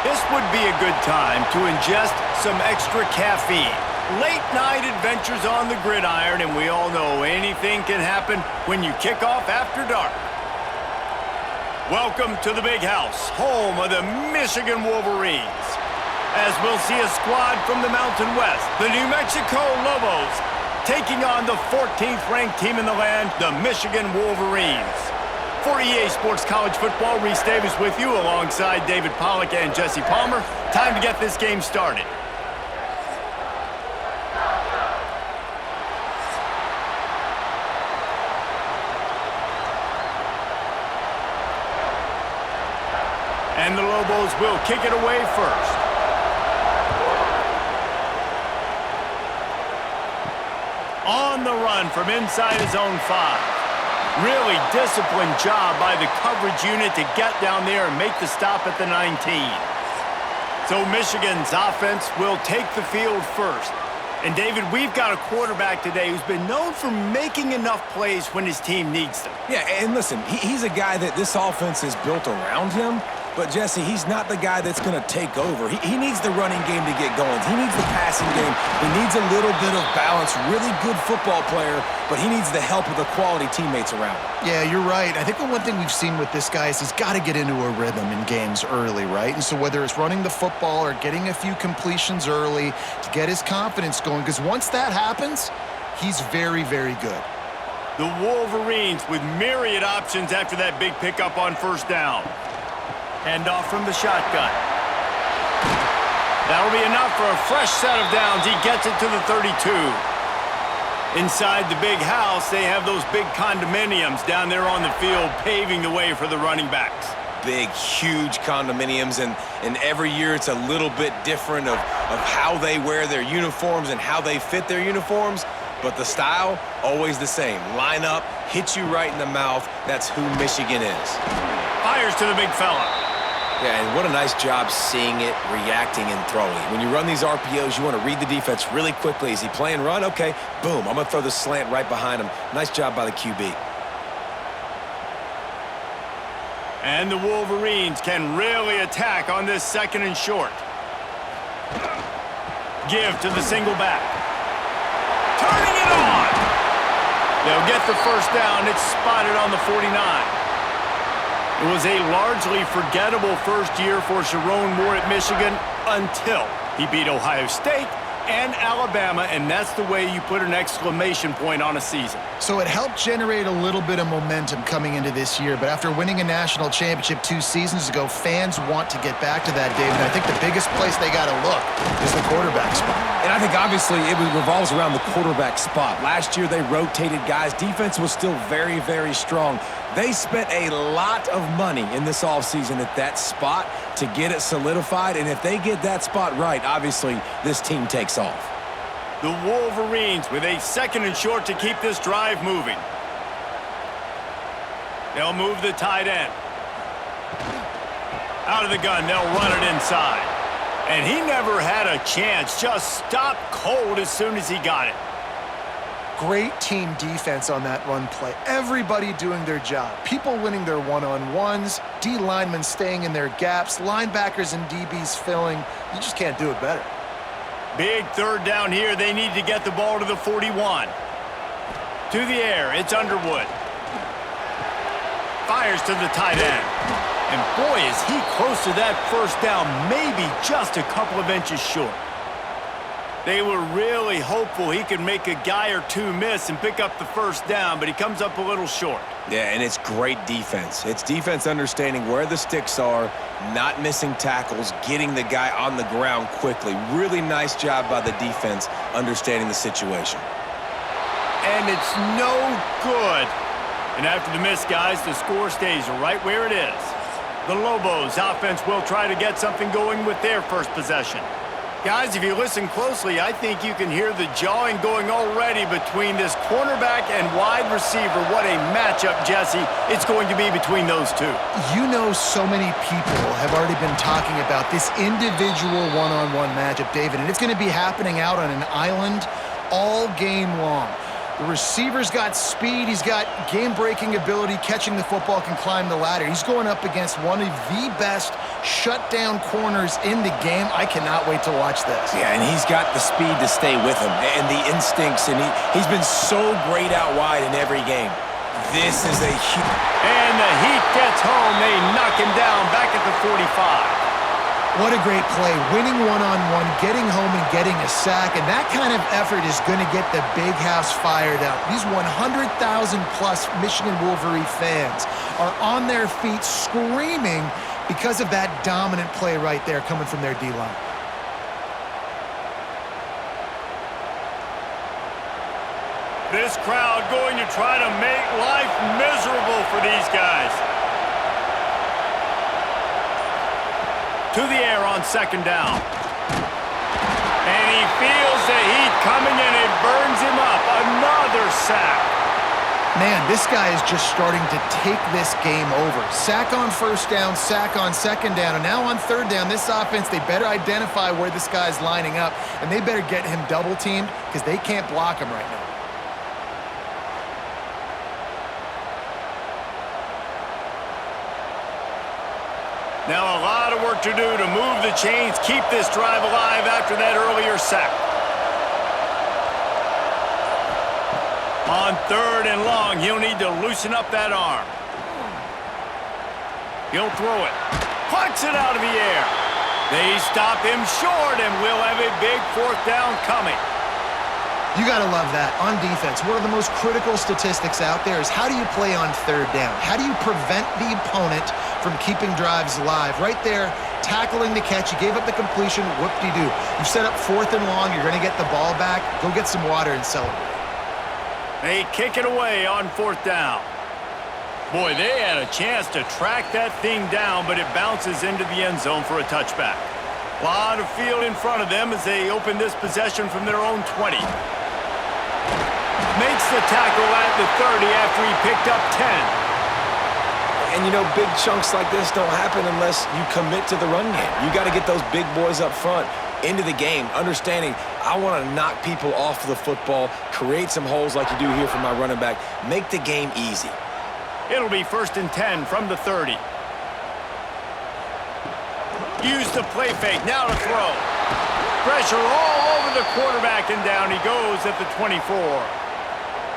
This would be a good time to ingest some extra caffeine. Late night adventures on the gridiron, and we all know anything can happen when you kick off after dark. Welcome to the Big House, home of the Michigan Wolverines. As we'll see a squad from the Mountain West, the New Mexico Lobos, taking on the 14th ranked team in the land, the Michigan Wolverines. For EA Sports College Football, Reese Davis with you alongside David Pollack and Jesse Palmer. Time to get this game started. And the Lobos will kick it away first. On the run from inside his own 5. Really disciplined job by the coverage unit to get down there and make the stop at the 19. So Michigan's offense will take the field first. And David, we've got a quarterback today who's been known for making enough plays when his team needs them. Yeah, and listen, he's a guy that this offense is built around him. But, Jesse, he's not the guy that's going to take over. He needs the running game to get going. He needs the passing game. He needs a little bit of balance. Really good football player, but he needs the help of the quality teammates around him. Yeah, you're right. I think the one thing we've seen with this guy is he's got to get into a rhythm in games early, right? And so whether it's running the football or getting a few completions early to get his confidence going, because once that happens, he's very, very good. The Wolverines with myriad options after that big pickup on first down. Hand off from the shotgun. That'll be enough for a fresh set of downs. He gets it to the 32. Inside the big house, they have those big condominiums down there on the field paving the way for the running backs. Big, huge condominiums, and every year it's a little bit different of how they wear their uniforms and how they fit their uniforms. But the style, always the same. Line up, hit you right in the mouth. That's who Michigan is. Fires to the big fella. Yeah, and what a nice job seeing it, reacting, and throwing. When you run these RPOs, you want to read the defense really quickly. Is he playing run? Okay, boom. I'm going to throw the slant right behind him. Nice job by the QB. And the Wolverines can really attack on this second and short. Give to the single back. Turning it on! They'll get the first down. It's spotted on the 49. It was a largely forgettable first year for Sharon Moore at Michigan until he beat Ohio State and Alabama, and that's the way you put an exclamation point on a season. So it helped generate a little bit of momentum coming into this year, but after winning a national championship 2 seasons ago, fans want to get back to that, David. And I think the biggest place they got to look is the quarterback spot. And I think obviously it revolves around the quarterback spot. Last year they rotated guys. Defense was still very, very strong. They spent a lot of money in this offseason at that spot to get it solidified, and if they get that spot right, obviously this team takes off. The Wolverines with a second and short to keep this drive moving. They'll move the tight end. Out of the gun, they'll run it inside. And he never had a chance, just stopped cold as soon as he got it. Great team defense on that run play. Everybody doing their job. People winning their one-on-ones, D linemen staying in their gaps, linebackers and DBs filling. You just can't do it better. Big third down here. They need to get the ball to the 41. To the air, it's Underwood. Fires to the tight end. And boy, is he close to that first down, maybe just a couple of inches short. They were really hopeful he could make a guy or two miss and pick up the first down, but he comes up a little short. Yeah, and it's great defense. It's defense understanding where the sticks are, not missing tackles, getting the guy on the ground quickly. Really nice job by the defense understanding the situation. And it's no good. And after the miss, guys, the score stays right where it is. The Lobos offense will try to get something going with their first possession. Guys, if you listen closely, I think you can hear the jawing going already between this cornerback and wide receiver. What a matchup, Jesse, it's going to be between those two. You know, so many people have already been talking about this individual one-on-one matchup, David, and it's going to be happening out on an island all game long. The receiver's got speed, he's got game-breaking ability, catching the football, can climb the ladder. He's going up against one of the best shut down corners in the game. I cannot wait to watch this. Yeah, and he's got the speed to stay with him and the instincts, and he's been so great out wide in every game. This is a huge... And the Heat gets home. They knock him down back at the 45. What a great play, winning one-on-one, getting home and getting a sack, and that kind of effort is going to get the big house fired up. These 100,000-plus Michigan Wolverine fans are on their feet screaming because of that dominant play right there coming from their D-line. This crowd going to try to make life miserable for these guys. To the air on second down. And he feels the heat coming and it burns him up. Another sack. Man, this guy is just starting to take this game over. Sack on first down, sack on second down, and now on third down, this offense, they better identify where this guy's lining up, and they better get him double-teamed because they can't block him right now. Now a lot of work to do to move the chains, keep this drive alive after that earlier sack. On third and long, he'll need to loosen up that arm. He'll throw it. Plucks it out of the air. They stop him short, and we'll have a big fourth down coming. You got to love that. On defense, one of the most critical statistics out there is how do you play on third down? How do you prevent the opponent from keeping drives alive? Right there, tackling the catch. You gave up the completion. Whoop-de-doo. You set up fourth and long. You're going to get the ball back. Go get some water and celebrate. They kick it away on fourth down. Boy, they had a chance to track that thing down, but it bounces into the end zone for a touchback. A lot of field in front of them as they open this possession from their own 20. Makes the tackle at the 30 after he picked up 10. And, you know, big chunks like this don't happen unless you commit to the run game. You got to get those big boys up front into the game, understanding I want to knock people off the football, create some holes like you do here for my running back, make the game easy. It'll be 1st and 10 from the 30. Use the play fake, now to throw. Pressure all over the quarterback, and down he goes at the 24.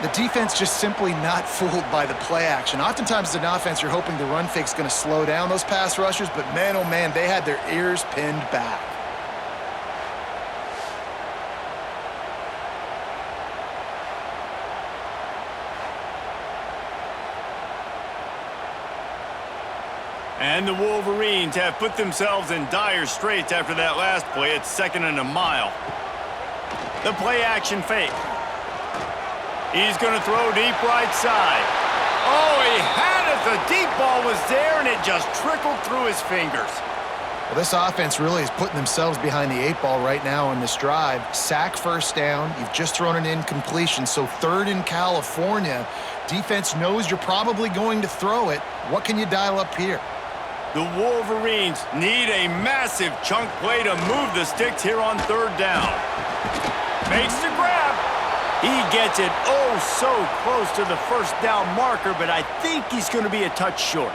The defense just simply not fooled by the play action. Oftentimes as an offense, you're hoping the run fake's going to slow down those pass rushers, but man, oh man, they had their ears pinned back. And the Wolverines have put themselves in dire straits after that last play. It's 2nd and a mile. The play action fake. He's going to throw deep right side. Oh, he had it. The deep ball was there, and it just trickled through his fingers. Well, this offense really is putting themselves behind the 8 ball right now on this drive. Sack first down. You've just thrown an incompletion, so 3rd in California. Defense knows you're probably going to throw it. What can you dial up here? The Wolverines need a massive chunk play to move the sticks here on 3rd down. Makes the grab. He gets it oh so close to the first down marker, but I think he's going to be a touch short.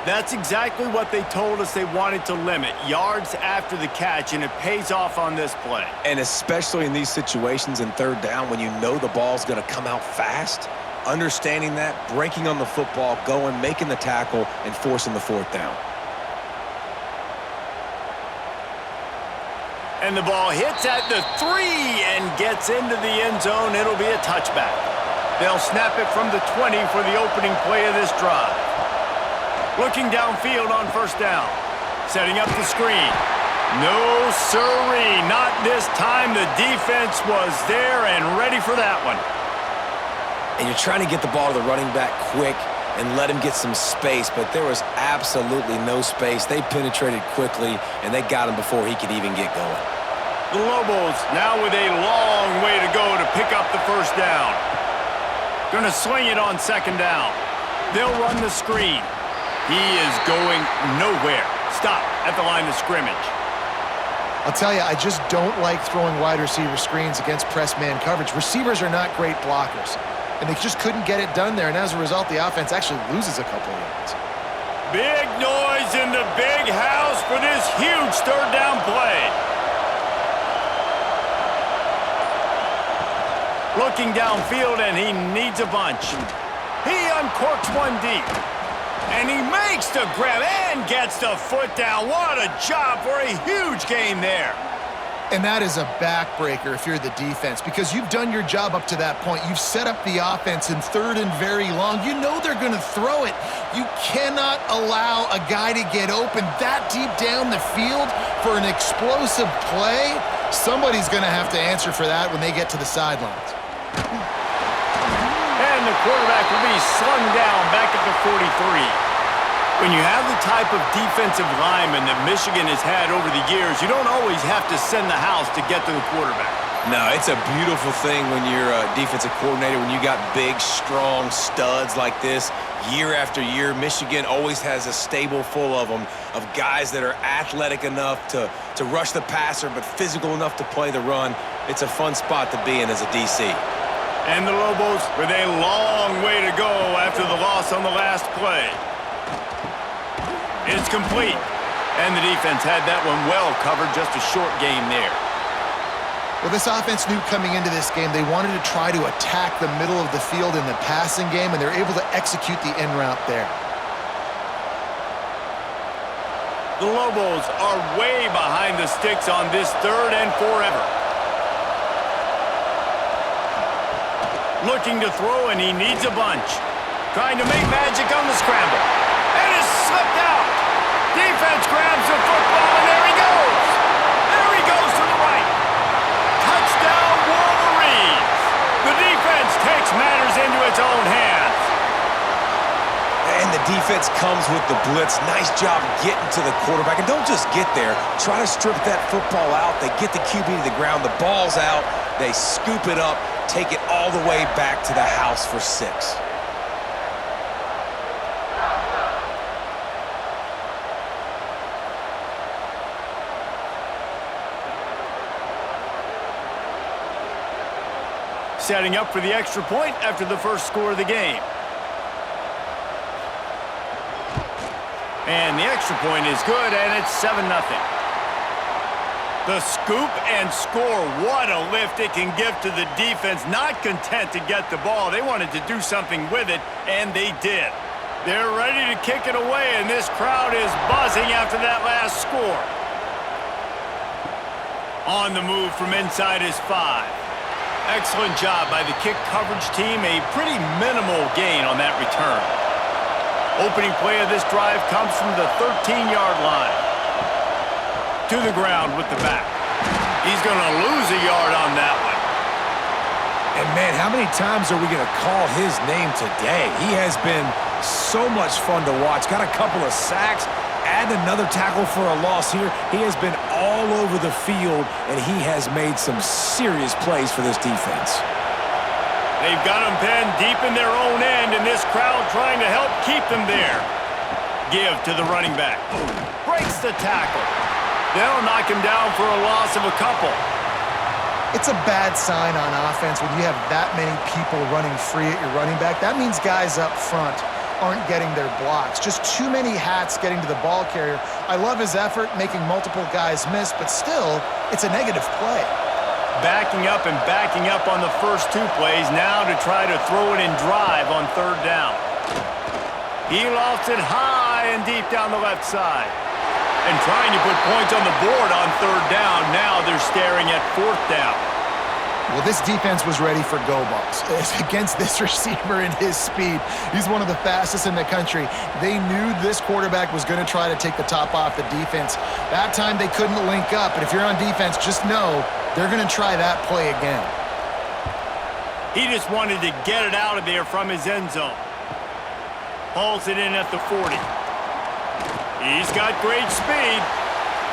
That's exactly what they told us they wanted to limit, yards after the catch, and it pays off on this play. And especially in these situations in 3rd down when you know the ball's going to come out fast, understanding that, breaking on the football, going, making the tackle, and forcing the 4th down. And the ball hits at the 3 and gets into the end zone. It'll be a touchback. They'll snap it from the 20 for the opening play of this drive. Looking downfield on 1st down. Setting up the screen. No siree, not this time. The defense was there and ready for that one. And you're trying to get the ball to the running back quick and let him get some space, but there was absolutely no space. They penetrated quickly, and they got him before he could even get going. The Lobos now with a long way to go to pick up the 1st down. Gonna swing it on 2nd down. They'll run the screen. He is going nowhere. Stop at the line of scrimmage. I'll tell you, I just don't like throwing wide receiver screens against press man coverage. Receivers are not great blockers, and they just couldn't get it done there, and as a result, the offense actually loses a couple of yards. Big noise in the big house for this huge third down play. Looking downfield, and he needs a bunch. He uncorks one deep. And he makes the grab and gets the foot down. What a job for a huge gain there. And that is a backbreaker if you're the defense, because you've done your job up to that point. You've set up the offense in third and very long. You know they're going to throw it. You cannot allow a guy to get open that deep down the field for an explosive play. Somebody's going to have to answer for that when they get to the sidelines. And the quarterback will be slung down back at the 43. When you have the type of defensive lineman that Michigan has had over the years, you don't always have to send the house to get to the quarterback. No, it's a beautiful thing when you're a defensive coordinator, when you got big, strong studs like this. Year after year, Michigan always has a stable full of them, of guys that are athletic enough to rush the passer, but physical enough to play the run. It's a fun spot to be in as a DC. And the Lobos with a long way to go after the loss on the last play. It's complete. And the defense had that one well covered, just a short game there. Well, this offense knew coming into this game they wanted to try to attack the middle of the field in the passing game, and they're able to execute the in route there. The Lobos are way behind the sticks on this third and forever. Looking to throw, and he needs a bunch. Trying to make magic on the scramble. And it's slipped out. Defense grabs the football, and there he goes. There he goes to the right. Touchdown, Wolverines. The defense takes matters into its own hands. And the defense comes with the blitz. Nice job getting to the quarterback. And don't just get there. Try to strip that football out. They get the QB to the ground. The ball's out. They scoop it up, take it all the way back to the house for 6. Setting up for the extra point after the first score of the game. And the extra point is good, and it's 7-0. The scoop and score, what a lift it can give to the defense. Not content to get the ball. They wanted to do something with it, and they did. They're ready to kick it away, and this crowd is buzzing after that last score. On the move from inside his 5. Excellent job by the kick coverage team. A pretty minimal gain on that return. Opening play of this drive comes from the 13-yard line. To the ground with the back. He's going to lose a yard on that one. And, man, how many times are we going to call his name today? He has been so much fun to watch. Got a couple of sacks. Add another tackle for a loss here. He has been all over the field, and he has made some serious plays for this defense. They've got him pinned deep in their own end, and this crowd trying to help keep them there. Give to the running back. Breaks the tackle. They'll knock him down for a loss of a couple. It's a bad sign on offense when you have that many people running free at your running back. That means guys up front aren't getting their blocks. Just too many hats getting to the ball carrier. I love his effort, making multiple guys miss, but still, it's a negative play. Backing up and backing up on the first 2 plays, now to try to throw it and drive on third down. He lofts it high and deep down the left side. And trying to put points on the board on third down. Now they're staring at 4th down. Well, this defense was ready for go balls. Against this receiver and his speed, he's one of the fastest in the country. They knew this quarterback was going to try to take the top off the defense. That time they couldn't link up, but if you're on defense, just know they're going to try that play again. He just wanted to get it out of there from his end zone. Hauls it in at the 40. He's got great speed.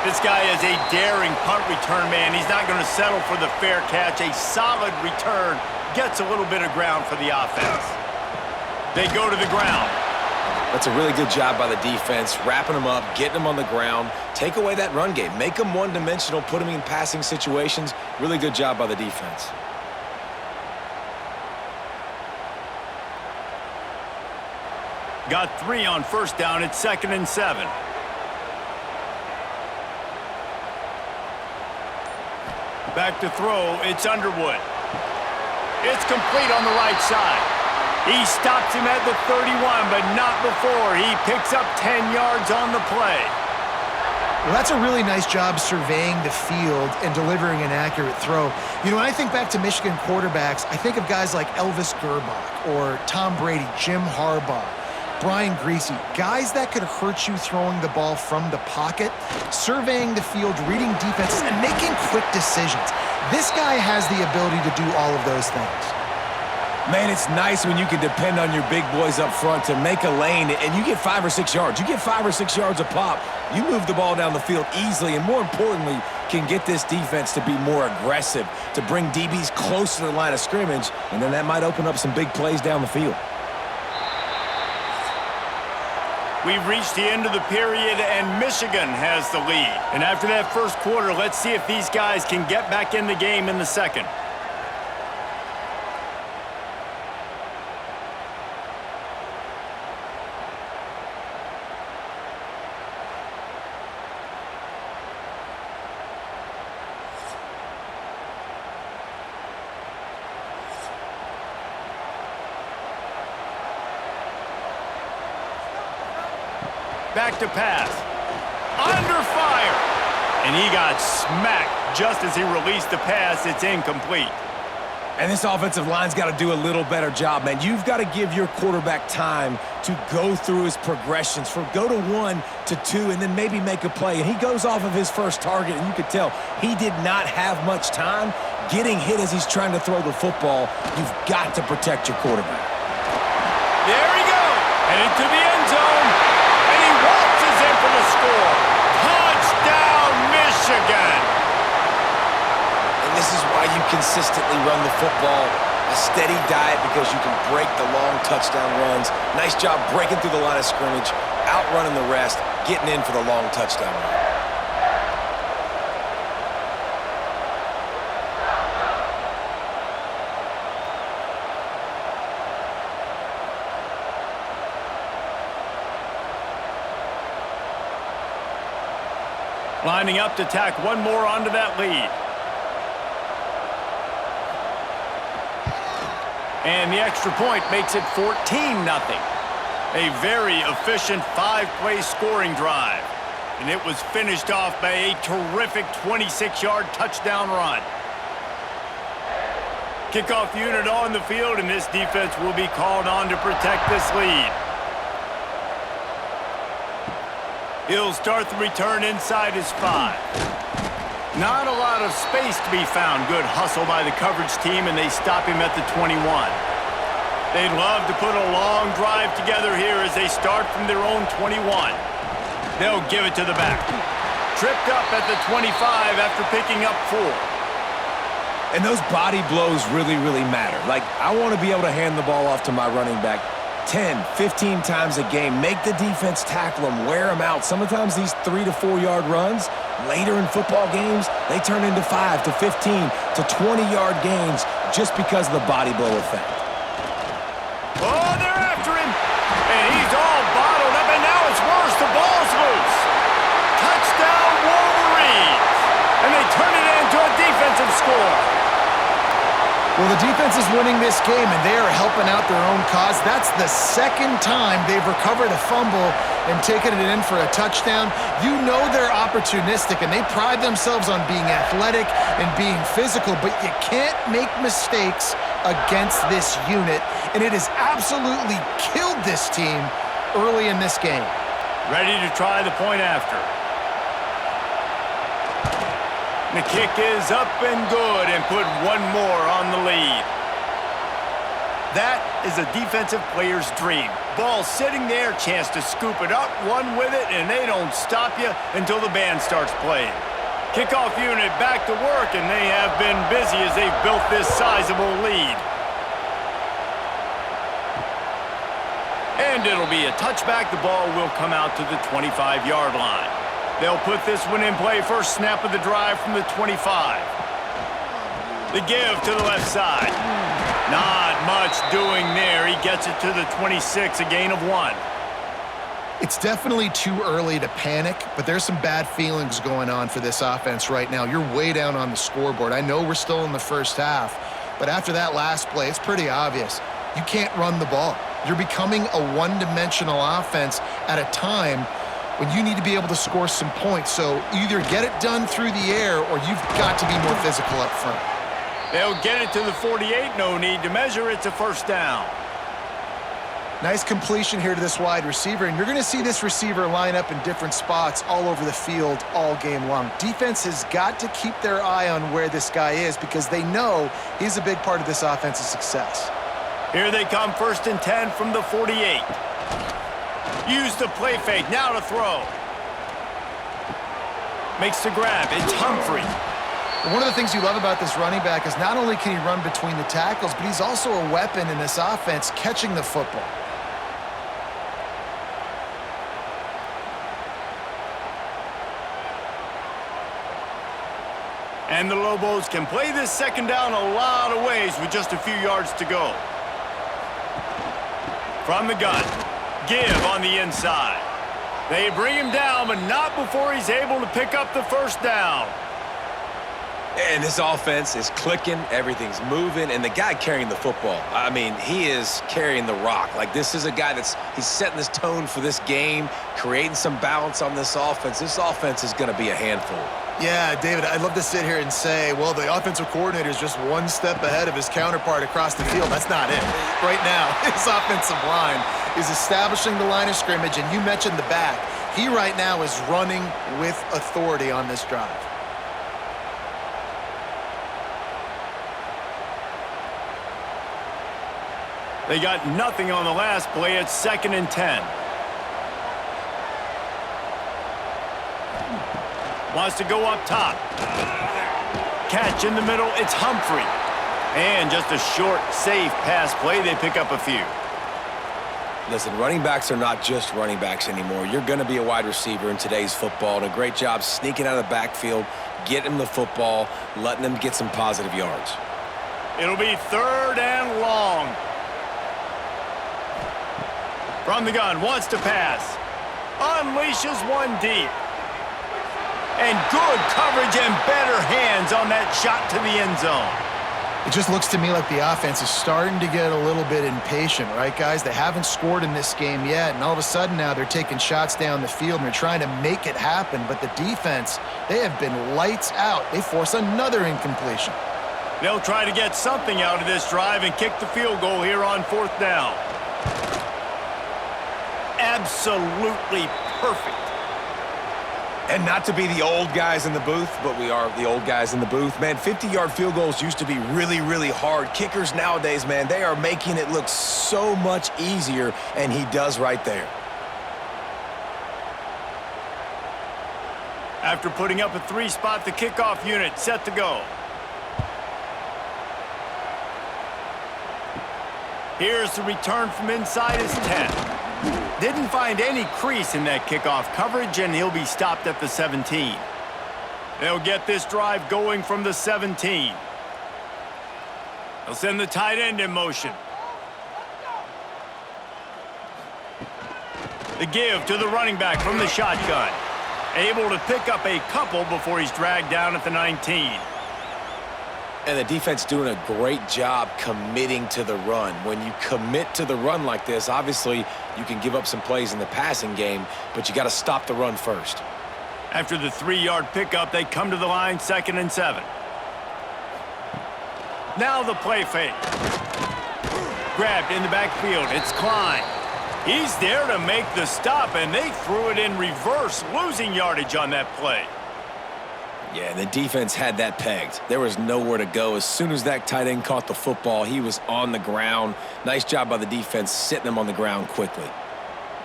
This guy is a daring punt return man. He's not going to settle for the fair catch. A solid return. Gets a little bit of ground for the offense. They go to the ground. That's a really good job by the defense, wrapping them up, getting them on the ground. Take away that run game. Make them one-dimensional, put them in passing situations. Really good job by the defense. Got 3 on first down at 2nd and 7. Back to throw, it's Underwood. It's complete on the right side. He stops him at the 31, but not before. He picks up 10 yards on the play. Well, that's a really nice job surveying the field and delivering an accurate throw. You know, when I think back to Michigan quarterbacks, I think of guys like Elvis Gerbach or Tom Brady, Jim Harbaugh, Brian Griese, guys that could hurt you throwing the ball from the pocket, surveying the field, reading defenses, and making quick decisions. This guy has the ability to do all of those things. Man, it's nice when you can depend on your big boys up front to make a lane, and you get 5 or 6 yards. You get 5 or 6 yards a pop. You move the ball down the field easily, and more importantly, can get this defense to be more aggressive, to bring DBs close to the line of scrimmage, and then that might open up some big plays down the field. We've reached the end of the period, and Michigan has the lead. And after that first quarter, let's see if these guys can get back in the game in the second. Back to pass. Under fire. And he got smacked just as he released the pass. It's incomplete. And this offensive line's got to do a little better job, man. You've got to give your quarterback time to go through his progressions, from go to 1 to 2, and then maybe make a play. And he goes off of his first target, and you could tell he did not have much time getting hit as he's trying to throw the football. You've got to protect your quarterback. There he goes. Headed to the end zone. And he waltzes in for the score. Touchdown, Michigan. And this is why you consistently run the football. A steady diet because you can break the long touchdown runs. Nice job breaking through the line of scrimmage, outrunning the rest, getting in for the long touchdown run. Lining up to tack one more onto that lead. And the extra point makes it 14-0. A very efficient 5-play scoring drive. And it was finished off by a terrific 26-yard touchdown run. Kickoff unit on the field, and this defense will be called on to protect this lead. He'll start the return inside his 5. Not a lot of space to be found. Good hustle by the coverage team, and they stop him at the 21. They'd love to put a long drive together here as they start from their own 21. They'll give it to the back. Tripped up at the 25 after picking up 4. And those body blows really, really matter. Like, I want to be able to hand the ball off to my running back 10, 15 times a game. Make the defense tackle them, wear them out. Sometimes these 3 to 4 yard runs, later in football games, they turn into 5 to 15 to 20-yard gains just because of the body blow effect. Oh, they're after him. And he's all bottled up, and now it's worse. The ball's loose. Touchdown, Wolverines. And they turn it into a defensive score. Well, the defense is winning this game, and they are helping out their own cause. That's the second time they've recovered a fumble and taken it in for a touchdown. You know they're opportunistic, and they pride themselves on being athletic and being physical, but you can't make mistakes against this unit, and it has absolutely killed this team early in this game. Ready to try the point after. The kick is up and good, and put one more on the lead. That is a defensive player's dream. Ball sitting there, chance to scoop it up, run with it, and they don't stop you until the band starts playing. Kickoff unit back to work, and they have been busy as they've built this sizable lead. And it'll be a touchback. The ball will come out to the 25-yard line. They'll put this one in play. First snap of the drive from the 25. The give to the left side. Not much doing there. He gets it to the 26, a gain of 1. It's definitely too early to panic, but there's some bad feelings going on for this offense right now. You're way down on the scoreboard. I know we're still in the first half, but after that last play, it's pretty obvious. You can't run the ball. You're becoming a one-dimensional offense at a time when you need to be able to score some points. So either get it done through the air or you've got to be more physical up front. They'll get it to the 48, no need to measure. It's a first down. Nice completion here to this wide receiver, and you're going to see this receiver line up in different spots all over the field all game long. Defense has got to keep their eye on where this guy is because they know he's a big part of this offense's success. Here they come, 1st and 10 from the 48. Use the play fake, now to throw. Makes the grab, it's Humphrey. One of the things you love about this running back is not only can he run between the tackles, but he's also a weapon in this offense catching the football. And the Lobos can play this second down a lot of ways with just a few yards to go. From the gun, give on the inside. They bring him down, but not before he's able to pick up the first down. And this offense is clicking, everything's moving, and the guy carrying the football, I mean, he is carrying the rock. Like, this is a guy he's setting this tone for this game, creating some balance on this offense. This offense is going to be a handful. Yeah, David, I'd love to sit here and say, well, the offensive coordinator is just one step ahead of his counterpart across the field. That's not it. Right now, his offensive line is establishing the line of scrimmage, and you mentioned the back. He right now is running with authority on this drive. They got nothing on the last play. It's 2nd and 10. Wants to go up top. Catch in the middle. It's Humphrey. And just a short, safe pass play. They pick up a few. Listen, running backs are not just running backs anymore. You're going to be a wide receiver in today's football, and a great job sneaking out of the backfield, getting them the football, letting them get some positive yards. It'll be 3rd and long. From the gun, wants to pass. Unleashes one deep. And good coverage and better hands on that shot to the end zone. It just looks to me like the offense is starting to get a little bit impatient, right, guys? They haven't scored in this game yet, and all of a sudden now they're taking shots down the field and they're trying to make it happen. But the defense, they have been lights out. They force another incompletion. They'll try to get something out of this drive and kick the field goal here on 4th down. Absolutely perfect. And not to be the old guys in the booth, but we are the old guys in the booth. Man, 50-yard field goals used to be really, really hard. Kickers nowadays, man, they are making it look so much easier, and he does right there. After putting up a 3-spot, the kickoff unit set to go. Here's the return from inside his 10. Didn't find any crease in that kickoff coverage, and he'll be stopped at the 17. They'll get this drive going from the 17. They'll send the tight end in motion. The give to the running back from the shotgun. Able to pick up a couple before he's dragged down at the 19. And the defense doing a great job committing to the run. When you commit to the run like this, obviously you can give up some plays in the passing game, but you got to stop the run first. After the 3-yard pickup, they come to the line, 2nd and 7. Now the play fake. Grabbed in the backfield, it's Klein. He's there to make the stop, and they threw it in reverse, losing yardage on that play. Yeah, the defense had that pegged. There was nowhere to go. As soon as that tight end caught the football, he was on the ground. Nice job by the defense sitting him on the ground quickly.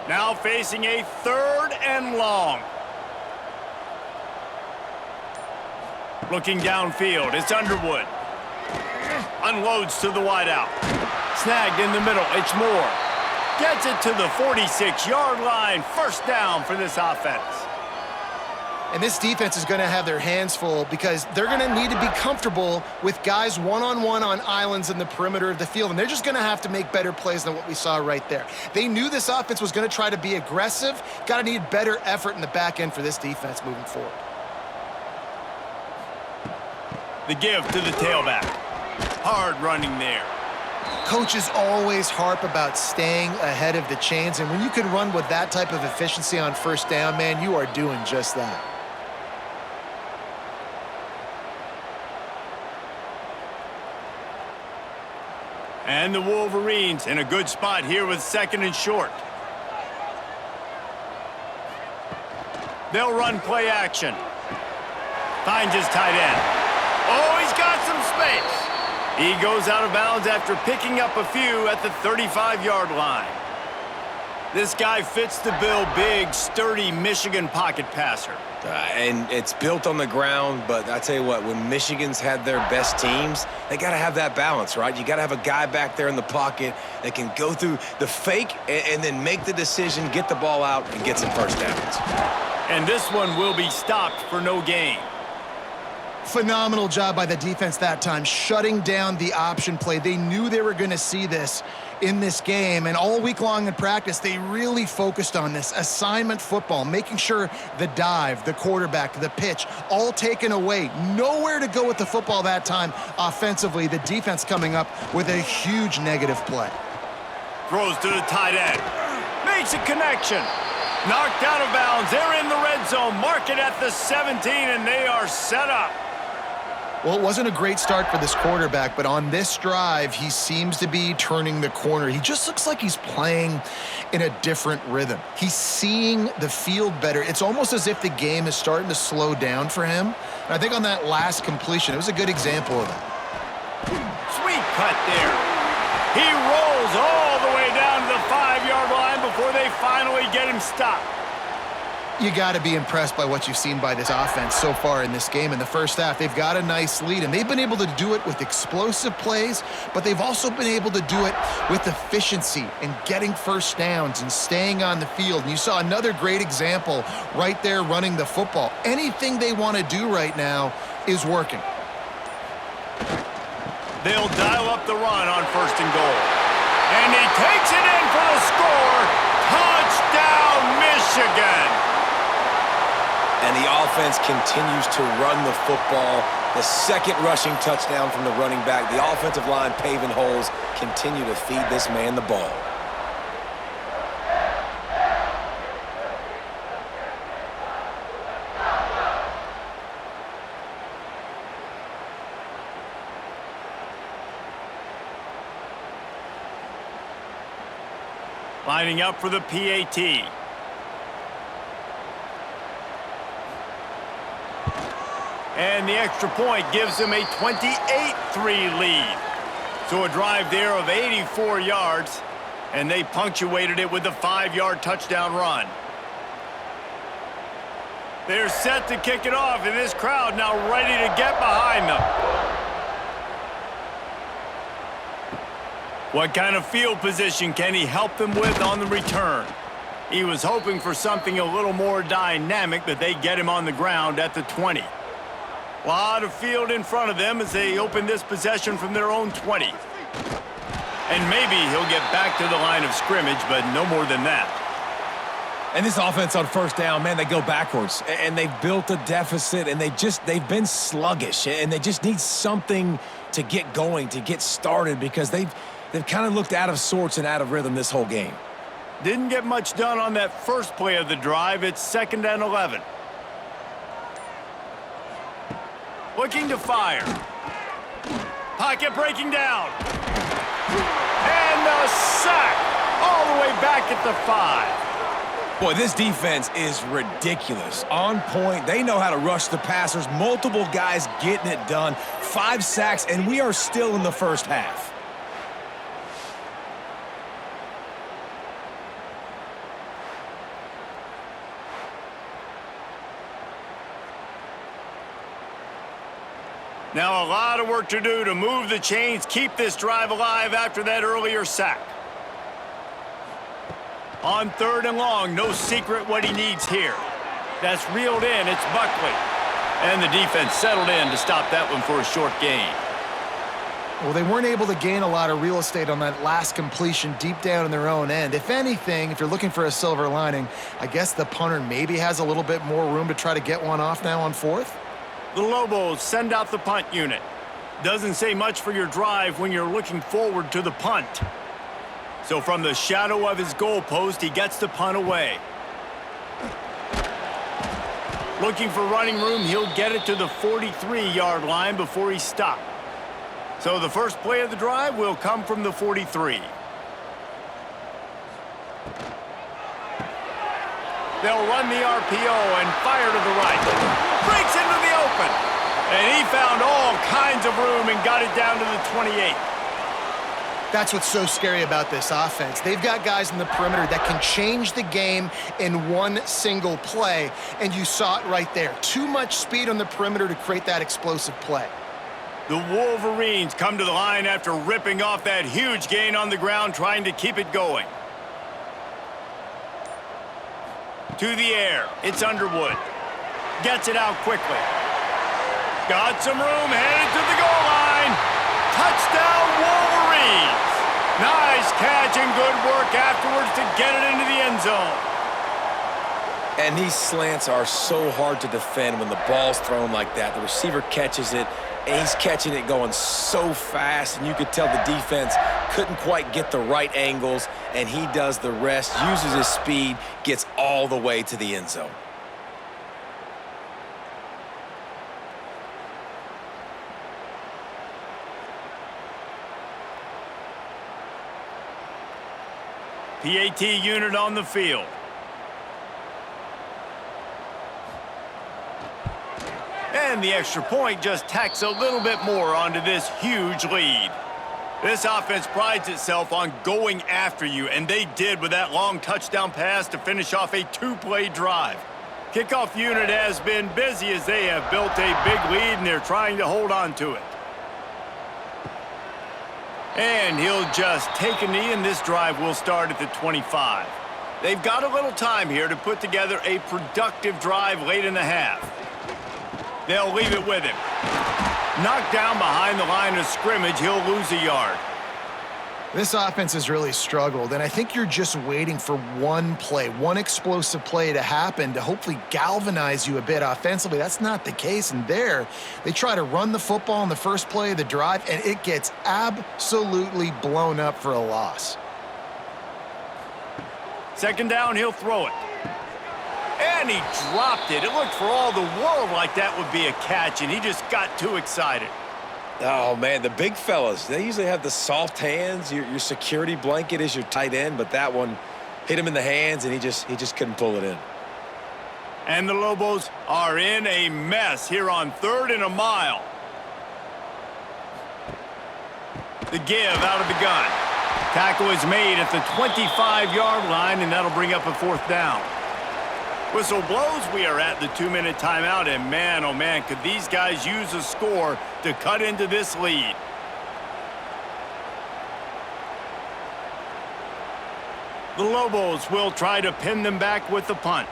Now facing a 3rd and long. Looking downfield, it's Underwood. Unloads to the wideout. Snagged in the middle, it's Moore. Gets it to the 46-yard line. First down for this offense. And this defense is going to have their hands full because they're going to need to be comfortable with guys one-on-one on islands in the perimeter of the field, and they're just going to have to make better plays than what we saw right there. They knew this offense was going to try to be aggressive. Got to need better effort in the back end for this defense moving forward. The give to the tailback. Hard running there. Coaches always harp about staying ahead of the chains, and when you can run with that type of efficiency on first down, man, you are doing just that. And the Wolverines in a good spot here with 2nd and short. They'll run play action. Finds his tight end. Oh, he's got some space. He goes out of bounds after picking up a few at the 35-yard line. This guy fits the bill, big, sturdy Michigan pocket passer. And it's built on the ground, but I tell you what, when Michigan's had their best teams, they got to have that balance, right? You got to have a guy back there in the pocket that can go through the fake and then make the decision, get the ball out, and get some first downs. And this one will be stopped for no gain. Phenomenal job by the defense that time, shutting down the option play. They knew they were going to see this in this game, and all week long in practice, they really focused on this assignment football, making sure the dive, the quarterback, the pitch, all taken away. Nowhere to go with the football that time offensively. The defense coming up with a huge negative play. Throws to the tight end. Makes a connection. Knocked out of bounds. They're in the red zone. Mark it at the 17, and they are set up. Well, it wasn't a great start for this quarterback, but on this drive, he seems to be turning the corner. He just looks like he's playing in a different rhythm. He's seeing the field better. It's almost as if the game is starting to slow down for him. And I think on that last completion, it was a good example of that. Sweet cut there. He rolls all the way down to the 5-yard line before they finally get him stopped. You got to be impressed by what you've seen by this offense so far in this game. In the first half, they've got a nice lead, and they've been able to do it with explosive plays, but they've also been able to do it with efficiency and getting first downs and staying on the field. And you saw another great example right there running the football. Anything they want to do right now is working. They'll dial up the run on 1st and goal. And he takes it in for the score. Touchdown, Michigan! And the offense continues to run the football. The 2nd rushing touchdown from the running back. The offensive line paving holes, continue to feed this man the ball. Lining up for the PAT. And the extra point gives them a 28-3 lead. So a drive there of 84 yards, and they punctuated it with a 5-yard touchdown run. They're set to kick it off, and this crowd now ready to get behind them. What kind of field position can he help them with on the return? He was hoping for something a little more dynamic, that they get him on the ground at the 20. A lot of field in front of them as they open this possession from their own 20. And maybe he'll get back to the line of scrimmage, but no more than that. And this offense on 1st down, man, they go backwards. And they've built a deficit, and they've been sluggish. And they just need something to get going, to get started, because they've kind of looked out of sorts and out of rhythm this whole game. Didn't get much done on that first play of the drive. It's 2nd and 11. Looking to fire. Pocket breaking down. And a sack all the way back at the 5. Boy, this defense is ridiculous. On point. They know how to rush the passers. Multiple guys getting it done. 5 sacks, and we are still in the first half. Now a lot of work to do to move the chains, keep this drive alive after that earlier sack. On 3rd and long, no secret what he needs here. That's reeled in. It's Buckley. And the defense settled in to stop that one for a short gain. Well, they weren't able to gain a lot of real estate on that last completion deep down in their own end. If anything, if you're looking for a silver lining, I guess the punter maybe has a little bit more room to try to get one off now on fourth. The Lobos send out the punt unit. Doesn't say much for your drive when you're looking forward to the punt. So from the shadow of his goalpost, he gets the punt away. Looking for running room, he'll get it to the 43-yard line before he stopped. So the first play of the drive will come from the 43. They'll run the RPO and fire to the right. Breaks into the open. And he found all kinds of room and got it down to the 28. That's what's so scary about this offense. They've got guys in the perimeter that can change the game in one single play, and you saw it right there. Too much speed on the perimeter to create that explosive play. The Wolverines come to the line after ripping off that huge gain on the ground, trying to keep it going. To the air, it's Underwood. Gets it out quickly. Got some room, headed to the goal line. Touchdown, Wolverines. Nice catch and good work afterwards to get it into the end zone. And these slants are so hard to defend when the ball's thrown like that. The receiver catches it, and he's catching it going so fast, and you could tell the defense couldn't quite get the right angles, and he does the rest, uses his speed, gets all the way to the end zone. PAT unit on the field. And the extra point just tacks a little bit more onto this huge lead. This offense prides itself on going after you, and they did with that long touchdown pass to finish off a two-play drive. Kickoff unit has been busy as they have built a big lead, and they're trying to hold on to it. And he'll just take a knee, and this drive will start at the 25. They've got a little time here to put together a productive drive late in the half. They'll leave it with him. Knocked down behind the line of scrimmage, he'll lose a yard. This offense has really struggled, and I think you're just waiting for one play, one explosive play to happen to hopefully galvanize you a bit offensively. That's not the case, and there, they try to run the football in the first play of the drive, and it gets absolutely blown up for a loss. Second down, he'll throw it. And he dropped it. It looked for all the world like that would be a catch, and he just got too excited. Oh, man, the big fellas, they usually have the soft hands. Your security blanket is your tight end, but that one hit him in the hands, and he just couldn't pull it in. And the Lobos are in a mess here on 3rd and a mile. The give out of the gun. Tackle is made at the 25-yard line, and that'll bring up a 4th down. Whistle blows, we are at the 2-minute timeout, and man, oh man, could these guys use a score to cut into this lead. The Lobos will try to pin them back with the punt.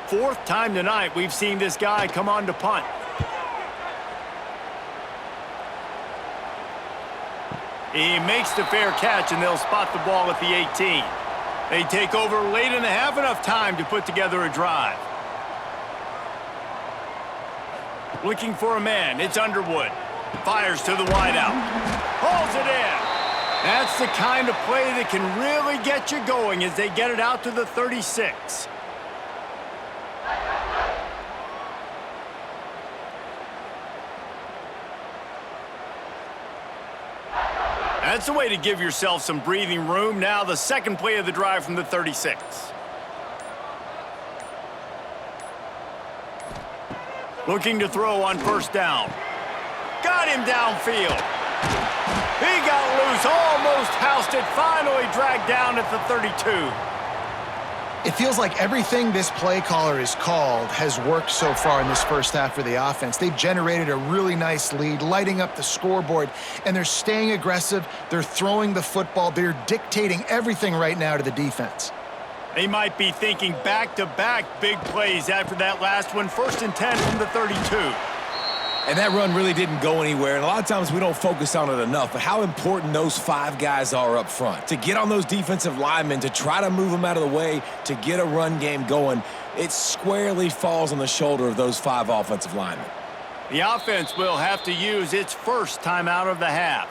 4th time tonight we've seen this guy come on to punt. He makes the fair catch, and they'll spot the ball at the 18. They take over late in the half, enough time to put together a drive. Looking for a man, it's Underwood. Fires to the wideout. Hauls it in. That's the kind of play that can really get you going as they get it out to the 36. That's the way to give yourself some breathing room. Now the second play of the drive from the 36. Looking to throw on 1st down. Got him downfield. He got loose, almost housed it, finally dragged down at the 32. It feels like everything this play caller has called has worked so far in this first half for the offense. They've generated a really nice lead, lighting up the scoreboard, and they're staying aggressive. They're throwing the football. They're dictating everything right now to the defense. They might be thinking back-to-back big plays after that last one. 1st and 10 from the 32. And that run really didn't go anywhere. And a lot of times we don't focus on it enough, but how important those 5 guys are up front. To get on those defensive linemen, to try to move them out of the way, to get a run game going, it squarely falls on the shoulder of those 5 offensive linemen. The offense will have to use its first timeout of the half.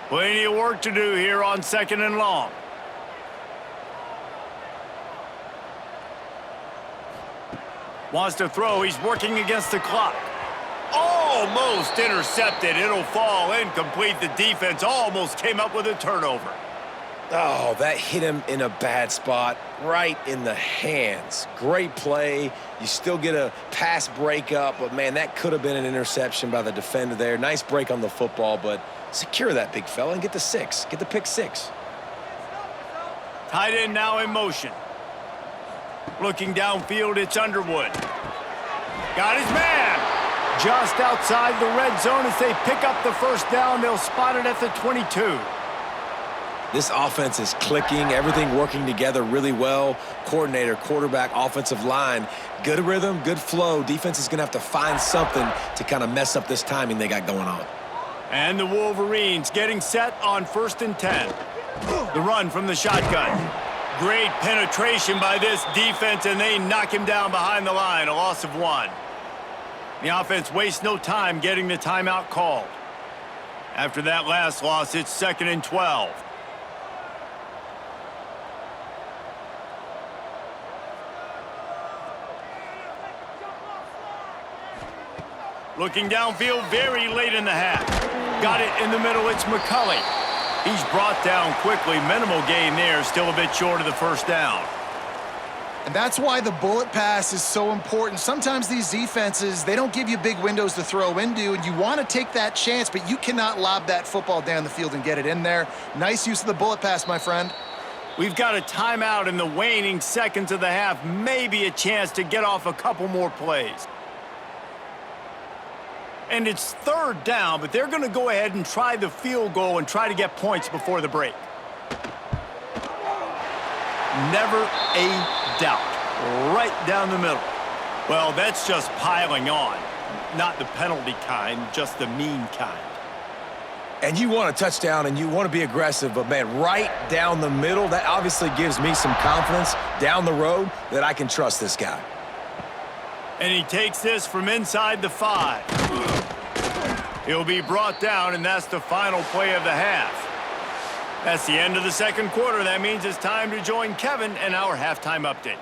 Plenty of work to do here on 2nd and long. Wants to throw. He's working against the clock. Almost intercepted. It'll fall incomplete. The defense almost came up with a turnover. Oh, that hit him in a bad spot, right in the hands. Great play. You still get a pass breakup, but, man, that could have been an interception by the defender there. Nice break on the football, but secure that big fella and get the 6. Get the pick 6. Tight end now in motion. Looking downfield, it's Underwood. Got his man. Just outside the red zone as they pick up the first down. They'll spot it at the 22. This offense is clicking, everything working together really well. Coordinator, quarterback, offensive line, good rhythm, good flow. Defense is going to have to find something to kind of mess up this timing they got going on. And the Wolverines getting set on 1st and 10. The run from the shotgun. Great penetration by this defense, and they knock him down behind the line, a loss of 1. The offense wastes no time getting the timeout called. After that last loss, it's 2nd and 12. Looking downfield very late in the half. Got it in the middle. It's McCulley. He's brought down quickly. Minimal gain there. Still a bit short of the first down. And that's why the bullet pass is so important. Sometimes these defenses, they don't give you big windows to throw into, and you want to take that chance, but you cannot lob that football down the field and get it in there. Nice use of the bullet pass, my friend. We've got a timeout in the waning seconds of the half. Maybe a chance to get off a couple more plays. And it's 3rd down, but they're going to go ahead and try the field goal and try to get points before the break. Never a doubt. Right down the middle. Well, that's just piling on. Not the penalty kind, just the mean kind. And you want a touchdown and you want to be aggressive, but, man, right down the middle, that obviously gives me some confidence down the road that I can trust this guy. And he takes this from inside the 5. He'll be brought down, and that's the final play of the half. That's the end of the 2nd quarter. That means it's time to join Kevin and our halftime update.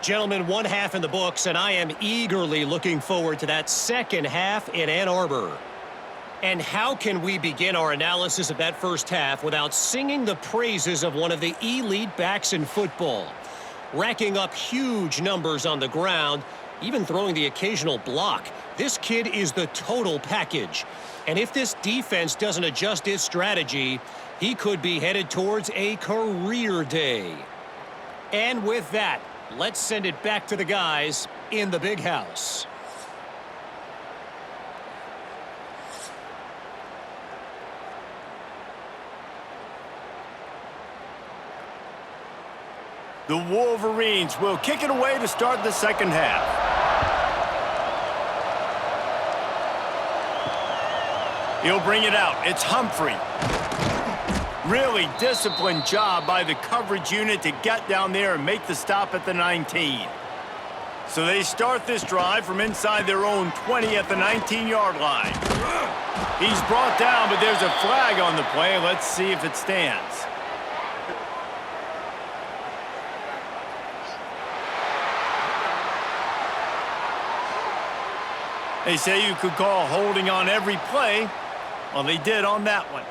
Gentlemen, 1 half in the books, and I am eagerly looking forward to that 2nd half in Ann Arbor. And how can we begin our analysis of that first half without singing the praises of one of the elite backs in football? Racking up huge numbers on the ground, even throwing the occasional block. This kid is the total package. And if this defense doesn't adjust its strategy, he could be headed towards a career day. And with that, let's send it back to the guys in the big house. The Wolverines will kick it away to start the 2nd half. He'll bring it out. It's Humphrey. Really disciplined job by the coverage unit to get down there and make the stop at the 19. So they start this drive from inside their own 20 at the 19-yard line. He's brought down, but there's a flag on the play. Let's see if it stands. They say you could call holding on every play. Well, they did on that one.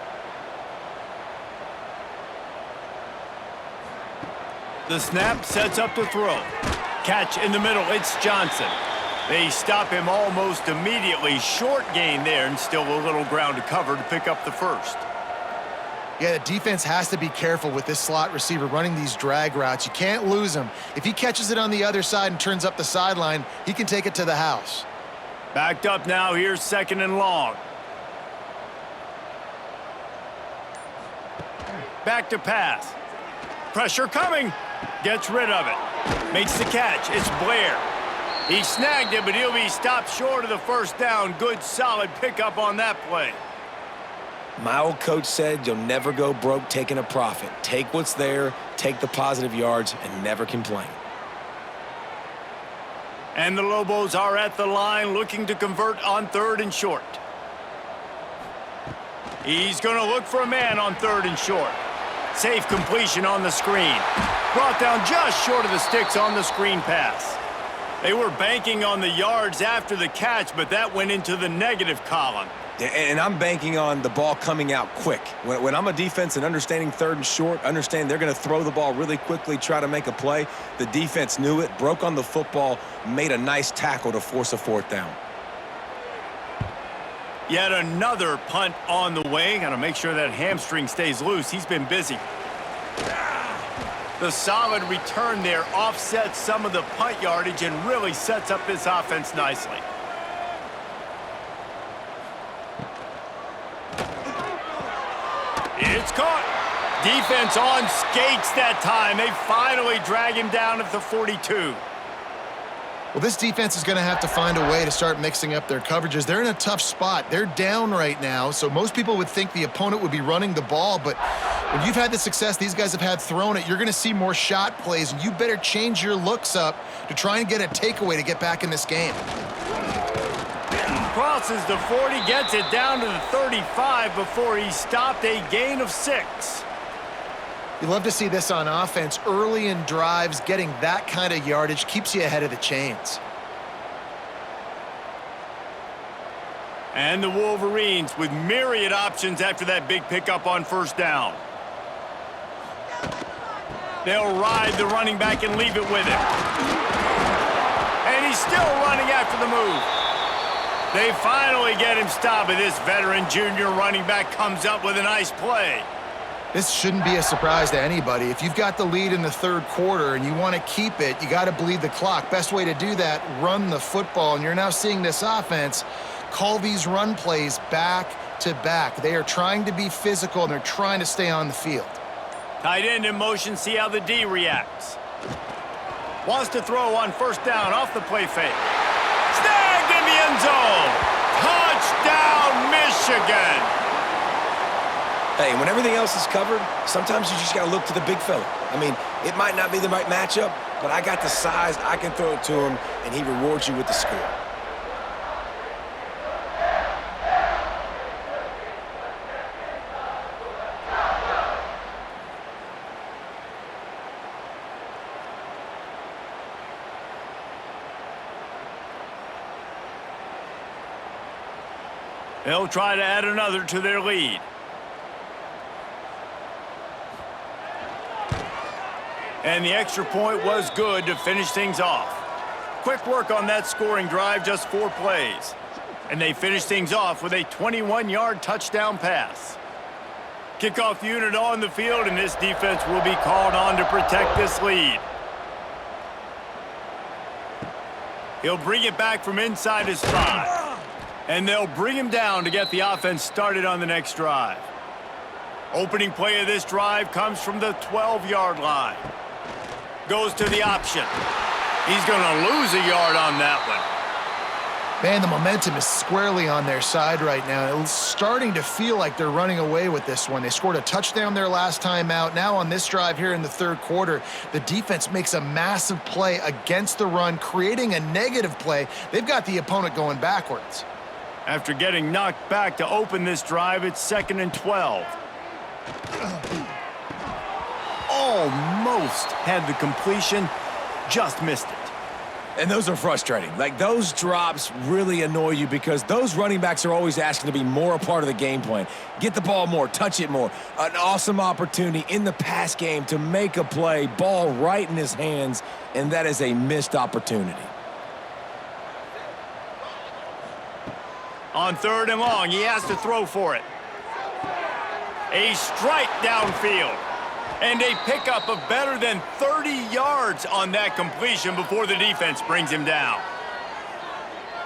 The snap sets up to throw. Catch in the middle. It's Johnson. They stop him almost immediately. Short gain there, and still a little ground to cover to pick up the first. Yeah, the defense has to be careful with this slot receiver running these drag routes. You can't lose him. If he catches it on the other side and turns up the sideline, he can take it to the house. Backed up now. Here's 2nd and long. Back to pass. Pressure coming. Gets rid of it. Makes the catch. It's Blair. He snagged it, but he'll be stopped short of the first down. Good, solid pickup on that play. My old coach said you'll never go broke taking a profit. Take what's there, take the positive yards, and never complain. And the Lobos are at the line looking to convert on 3rd and short. He's going to look for a man on 3rd and short. Safe completion on the screen. Brought down just short of the sticks on the screen pass. They were banking on the yards after the catch, but that went into the negative column. And I'm banking on the ball coming out quick. When I'm a defense and understanding 3rd and short, understand they're going to throw the ball really quickly, try to make a play. The defense knew it, broke on the football, made a nice tackle to force a 4th down. Yet another punt on the way. Got to make sure that hamstring stays loose. He's been busy. The solid return there offsets some of the punt yardage and really sets up this offense nicely. It's caught. Defense on skates that time. They finally drag him down at the 42. Well, this defense is going to have to find a way to start mixing up their coverages. They're in a tough spot. They're down right now, so most people would think the opponent would be running the ball, but when you've had the success these guys have had throwing it, you're going to see more shot plays, and you better change your looks up to try and get a takeaway to get back in this game. Crosses the 40, gets it down to the 35 before he stopped, a gain of 6. You love to see this on offense. Early in drives, getting that kind of yardage keeps you ahead of the chains. And the Wolverines with myriad options after that big pickup on 1st down. They'll ride the running back and leave it with him. And he's still running after the move. They finally get him stopped, but this veteran junior running back comes up with a nice play. This shouldn't be a surprise to anybody. If you've got the lead in the 3rd quarter and you want to keep it, you got to bleed the clock. Best way to do that, run the football. And you're now seeing this offense call these run plays back to back. They are trying to be physical, and they're trying to stay on the field. Tight end in motion, see how the D reacts. Wants to throw on 1st down off the play fake. Snagged in the end zone. Touchdown, Michigan. Hey, when everything else is covered, sometimes you just got to look to the big fella. I mean, it might not be the right matchup, but I got the size, I can throw it to him, and he rewards you with the score. They'll try to add another to their lead. And the extra point was good to finish things off. Quick work on that scoring drive, just 4 plays. And they finish things off with a 21-yard touchdown pass. Kickoff unit on the field, and this defense will be called on to protect this lead. He'll bring it back from inside his 5. And they'll bring him down to get the offense started on the next drive. Opening play of this drive comes from the 12-yard line. Goes to the option. He's going to lose a yard on that one. Man, the momentum is squarely on their side right now. It's starting to feel like they're running away with this one. They scored a touchdown their last time out. Now on this drive here in the 3rd quarter, the defense makes a massive play against the run, creating a negative play. They've got the opponent going backwards. After getting knocked back to open this drive, it's 2nd and 12. Almost had the completion, just missed it. And those are frustrating. Like, those drops really annoy you because those running backs are always asking to be more a part of the game plan. Get the ball more, touch it more. An awesome opportunity in the pass game to make a play, ball right in his hands, and that is a missed opportunity. On 3rd and long, he has to throw for it. A strike downfield. And a pickup of better than 30 yards on that completion before the defense brings him down.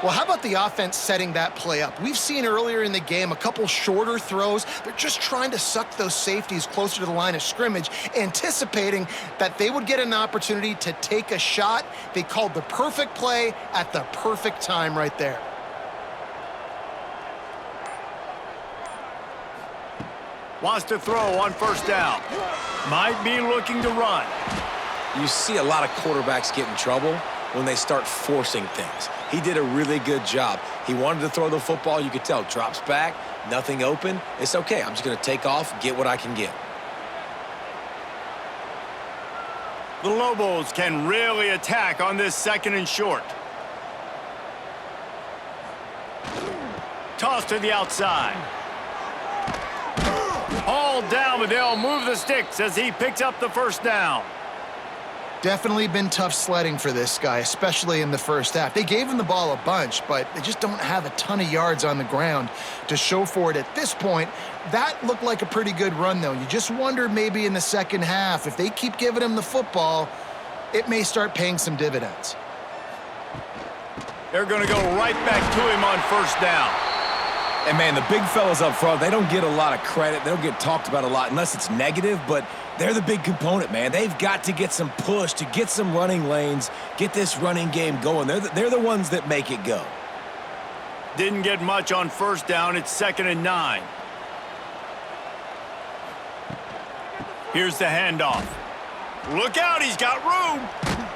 Well, how about the offense setting that play up? We've seen earlier in the game a couple shorter throws. They're just trying to suck those safeties closer to the line of scrimmage, anticipating that they would get an opportunity to take a shot. They called the perfect play at the perfect time right there. Wants to throw on first down. Might be looking to run. You see a lot of quarterbacks get in trouble when they start forcing things. He did a really good job. He wanted to throw the football. You could tell. Drops back, nothing open. It's okay. I'm just going to take off, get what I can get. The Lobos can really attack on this 2nd and short. Toss to the outside. Hauled down, but they'll move the sticks as he picks up the first down. Definitely been tough sledding for this guy, especially in the first half. They gave him the ball a bunch, but they just don't have a ton of yards on the ground to show for it at this point. That looked like a pretty good run, though. You just wonder maybe in the second half, if they keep giving him the football, it may start paying some dividends. They're going to go right back to him on first down. And, man, the big fellas up front, they don't get a lot of credit. They don't get talked about a lot unless it's negative, but they're the big component, man. They've got to get some push, to get some running lanes, get this running game going. They're the ones that make it go. Didn't get much on first down. It's 2nd and 9. Here's the handoff. Look out, he's got room.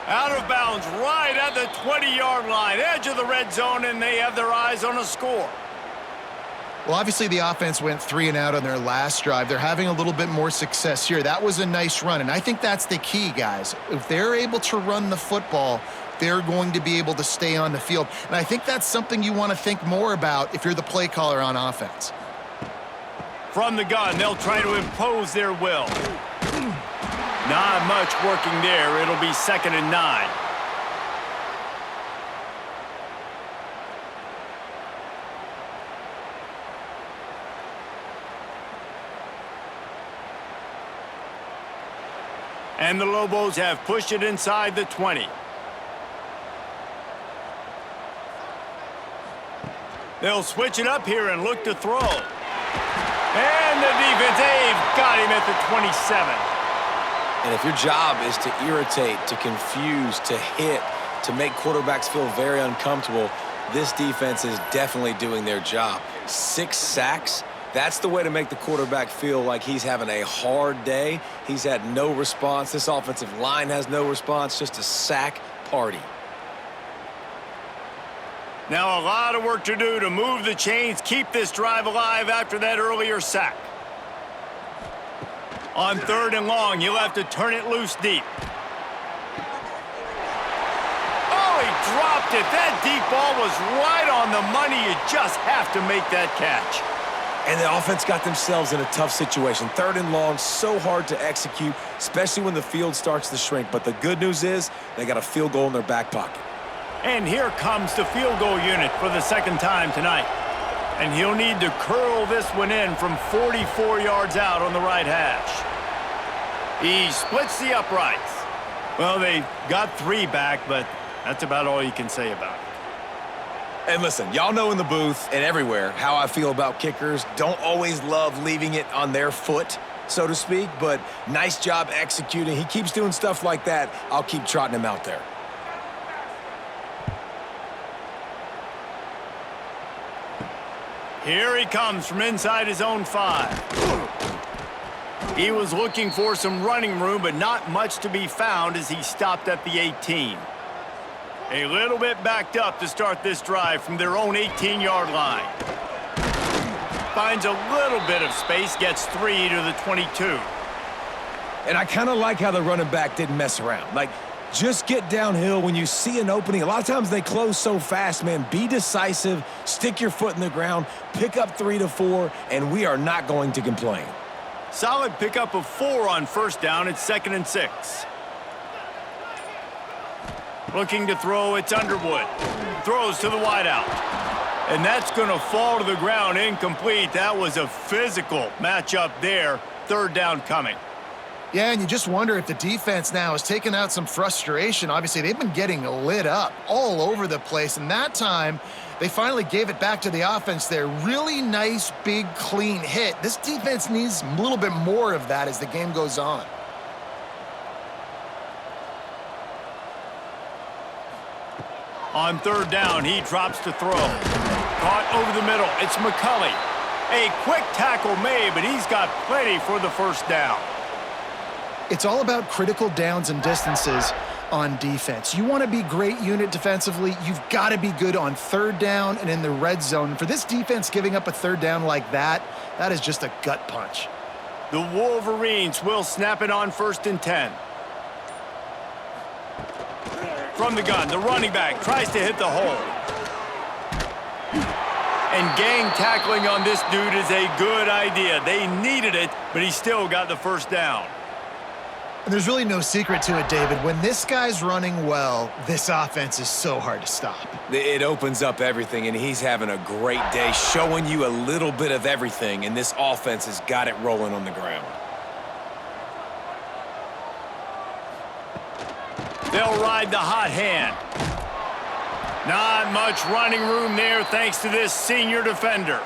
Out of bounds right at the 20-yard line, edge of the red zone, and they have their eyes on a score. Well, obviously the offense went 3 and out on their last drive. They're having a little bit more success here. That was a nice run, and I think that's the key, guys. If they're able to run the football, they're going to be able to stay on the field. And I think that's something you want to think more about if you're the play caller on offense. From the gun, they'll try to impose their will. Not much working there. It'll be 2nd and 9. And the Lobos have pushed it inside the 20. They'll switch it up here and look to throw. And the defense, they've got him at the 27. And if your job is to irritate, to confuse, to hit, to make quarterbacks feel very uncomfortable, this defense is definitely doing their job. 6 sacks. That's the way to make the quarterback feel like he's having a hard day. He's had no response. This offensive line has no response, just a sack party. Now a lot of work to do to move the chains, keep this drive alive after that earlier sack. On 3rd and long, he'll have to turn it loose deep. Oh, he dropped it. That deep ball was right on the money. You just have to make that catch. And the offense got themselves in a tough situation. 3rd and long, so hard to execute, especially when the field starts to shrink. But the good news is they got a field goal in their back pocket. And here comes the field goal unit for the 2nd time tonight. And he'll need to curl this one in from 44 yards out on the right hash. He splits the uprights. Well, they got 3 back, but that's about all you can say about it. And listen, y'all know in the booth and everywhere how I feel about kickers. Don't always love leaving it on their foot, so to speak, but nice job executing. He keeps doing stuff like that. I'll keep trotting him out there. Here he comes from inside his own 5. He was looking for some running room, but not much to be found as he stopped at the 18. A little bit backed up to start this drive from their own 18-yard line. Finds a little bit of space, gets 3 to the 22. And I kind of like how the running back didn't mess around. Like, just get downhill when you see an opening. A lot of times they close so fast, man. Be decisive, stick your foot in the ground, pick up 3 to 4, and we are not going to complain. Solid pickup of 4 on first down. It's 2nd and 6. Looking to throw, it's Underwood. Throws to the wideout. And that's going to fall to the ground incomplete. That was a physical matchup there. 3rd down coming. Yeah, and you just wonder if the defense now has taken out some frustration. Obviously, they've been getting lit up all over the place, and that time they finally gave it back to the offense there. Really nice, big, clean hit. This defense needs a little bit more of that as the game goes on. On third down, he drops to throw. Caught over the middle. It's McCulley. A quick tackle made, but he's got plenty for the first down. It's all about critical downs and distances on defense. You want to be great unit defensively, you've got to be good on third down and in the red zone. For this defense giving up a third down like that, that is just a gut punch. The Wolverines will snap it on 1st and 10. From the gun, the running back tries to hit the hole. And gang tackling on this dude is a good idea. They needed it, but he still got the first down. And there's really no secret to it, David. When this guy's running well, this offense is so hard to stop. It opens up everything, and he's having a great day, showing you a little bit of everything, and this offense has got it rolling on the ground. They'll ride the hot hand. Not much running room there thanks to this senior defender.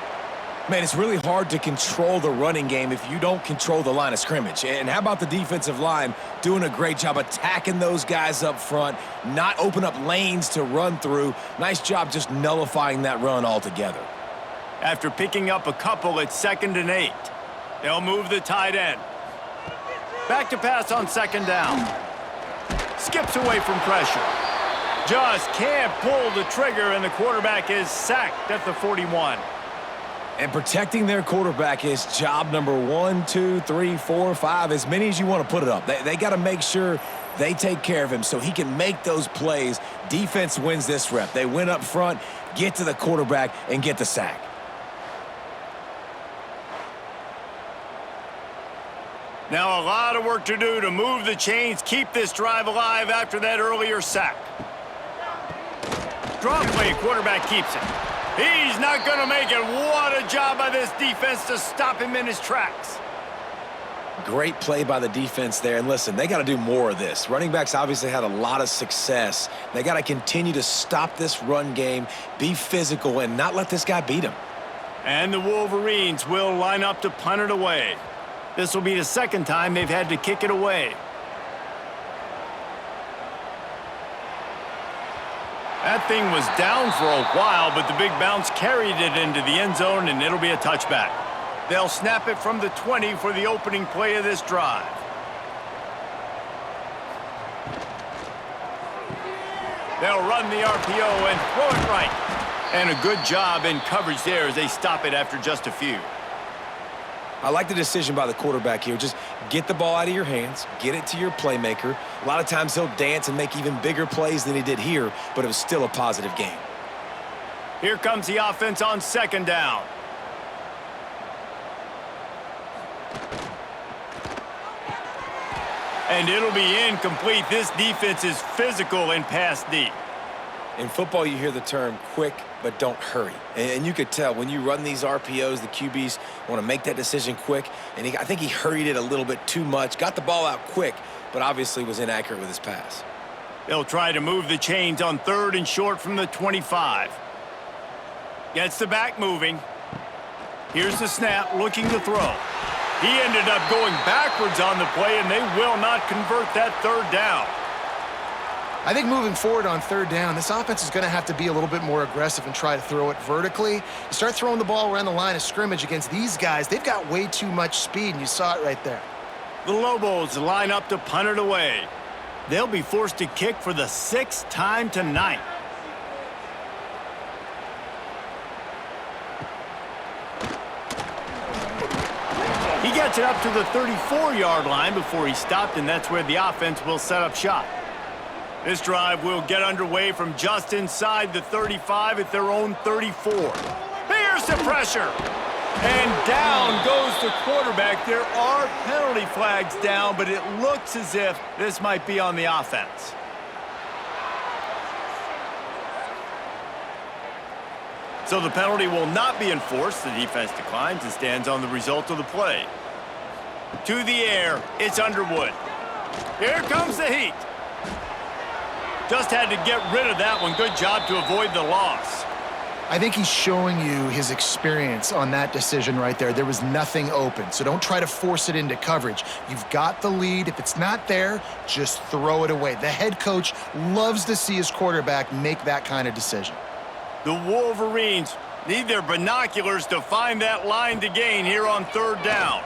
Man, it's really hard to control the running game if you don't control the line of scrimmage. And how about the defensive line doing a great job attacking those guys up front, not open up lanes to run through. Nice job just nullifying that run altogether. After picking up a couple, it's 2nd and 8. They'll move the tight end. Back to pass on 2nd down. Skips away from pressure. Just can't pull the trigger, and the quarterback is sacked at the 41. And protecting their quarterback is job number 1, 2, 3, 4, 5, as many as you want to put it up. They got to make sure they take care of him so he can make those plays. Defense wins this rep. They win up front, get to the quarterback, and get the sack. Now a lot of work to do to move the chains, keep this drive alive after that earlier sack. Draw play, quarterback keeps it. He's not going to make it. What a job by this defense to stop him in his tracks. Great play by the defense there. And listen, they got to do more of this. Running backs obviously had a lot of success. They got to continue to stop this run game, be physical, and not let this guy beat him. And the Wolverines will line up to punt it away. This will be the 2nd time they've had to kick it away. That thing was down for a while, but the big bounce carried it into the end zone, and it'll be a touchback. They'll snap it from the 20 for the opening play of this drive. They'll run the RPO and throw it right. And a good job in coverage there as they stop it after just a few. I like the decision by the quarterback here. Just get the ball out of your hands, get it to your playmaker. A lot of times he'll dance and make even bigger plays than he did here, but it was still a positive game. Here comes the offense on 2nd down. And it'll be incomplete. This defense is physical and pass deep. In football, you hear the term quick, but don't hurry. And you could tell when you run these RPOs, the QBs want to make that decision quick. And I think he hurried it a little bit too much, got the ball out quick, but obviously was inaccurate with his pass. They'll try to move the chains on 3rd and short from the 25. Gets the back moving. Here's the snap, looking to throw. He ended up going backwards on the play, and they will not convert that 3rd down. I think moving forward on 3rd down, this offense is going to have to be a little bit more aggressive and try to throw it vertically. You start throwing the ball around the line of scrimmage against these guys, they've got way too much speed, and you saw it right there. The Lobos line up to punt it away. They'll be forced to kick for the 6th time tonight. He gets it up to the 34-yard line before he stopped, and that's where the offense will set up shop. This drive will get underway from just inside the 35 at their own 34. Here's the pressure. And down goes the quarterback. There are penalty flags down, but it looks as if this might be on the offense. So the penalty will not be enforced. The defense declines and stands on the result of the play. To the air, it's Underwood. Here comes the heat. Just had to get rid of that one. Good job to avoid the loss. I think he's showing you his experience on that decision right there. There was nothing open, so don't try to force it into coverage. You've got the lead. If it's not there, just throw it away. The head coach loves to see his quarterback make that kind of decision. The Wolverines need their binoculars to find that line to gain here on third down.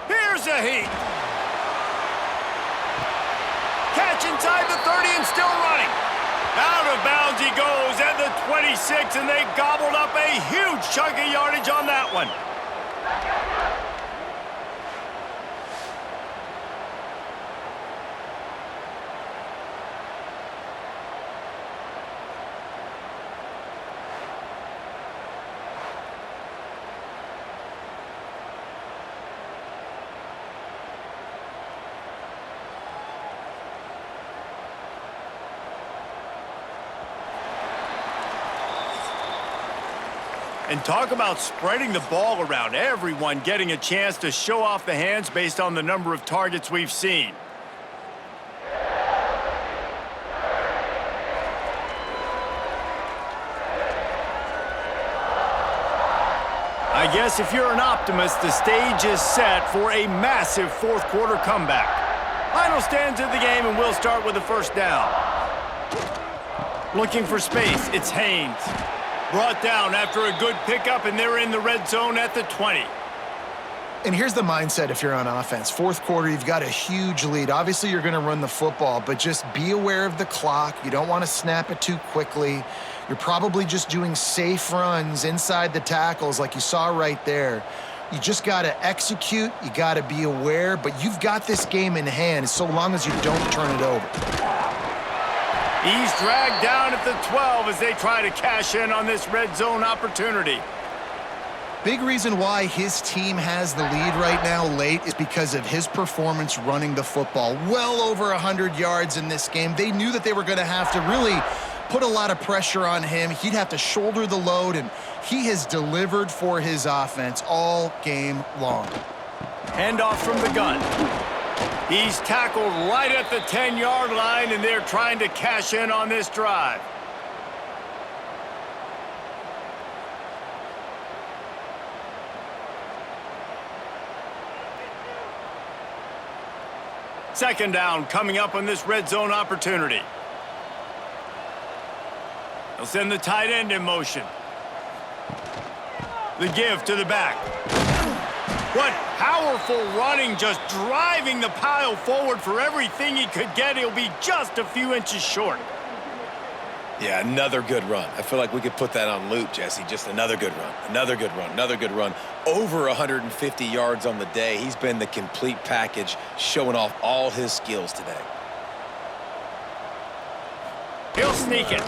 Here's the heat. Catch inside the 30 and still running. Out of bounds he goes at the 26, and they gobbled up a huge chunk of yardage on that one. And talk about spreading the ball around. Everyone getting a chance to show off the hands based on the number of targets we've seen. I guess if you're an optimist, the stage is set for a massive fourth quarter comeback. Final stands of the game, and we'll start with the first down. Looking for space, it's Haynes. Brought down after a good pickup, and they're in the red zone at the 20. And here's the mindset if you're on offense. Fourth quarter, you've got a huge lead. Obviously, you're going to run the football, but just be aware of the clock. You don't want to snap it too quickly. You're probably just doing safe runs inside the tackles like you saw right there. You just got to execute. You got to be aware, but you've got this game in hand so long as you don't turn it over. He's dragged down at the 12 as they try to cash in on this red zone opportunity. Big reason why his team has the lead right now late is because of his performance running the football. Well over 100 yards in this game. They knew that they were going to have to really put a lot of pressure on him. He'd have to shoulder the load, and he has delivered for his offense all game long. Handoff from the gun. He's tackled right at the 10-yard line, and they're trying to cash in on this drive. Second down coming up on this red zone opportunity. They'll send the tight end in motion. The give to the back. What powerful running, just driving the pile forward for everything he could get. He'll be just a few inches short. Yeah, another good run. I feel like we could put that on loop, Jesse. Just another good run, another good run, another good run. Over 150 yards on the day. He's been the complete package, showing off all his skills today. He'll sneak it.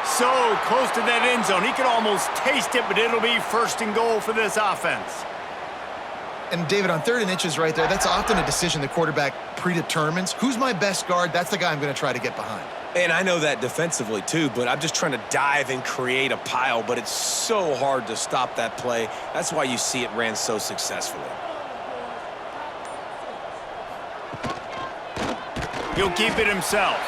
So close to that end zone. He could almost taste it, but it'll be first and goal for this offense. And, David, on 3rd and inches right there, that's often a decision the quarterback predetermines. Who's my best guard? That's the guy I'm going to try to get behind. And I know that defensively, too, but I'm just trying to dive and create a pile, but it's so hard to stop that play. That's why you see it ran so successfully. He'll keep it himself.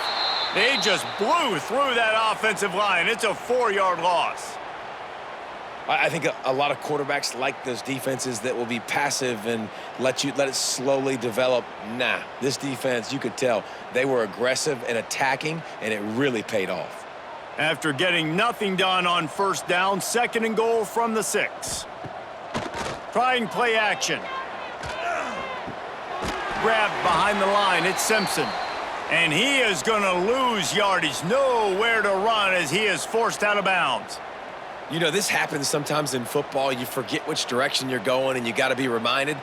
They just blew through that offensive line. It's a 4-yard loss. I think a lot of quarterbacks like those defenses that will be passive and let it slowly develop. Nah, this defense, you could tell, they were aggressive and attacking, and it really paid off. After getting nothing done on first down, 2nd and goal from the 6. Trying play action. Grabbed behind the line, it's Simpson. And he is going to lose yardage. Nowhere to run as he is forced out of bounds. You know, this happens sometimes in football. You forget which direction you're going, and you got to be reminded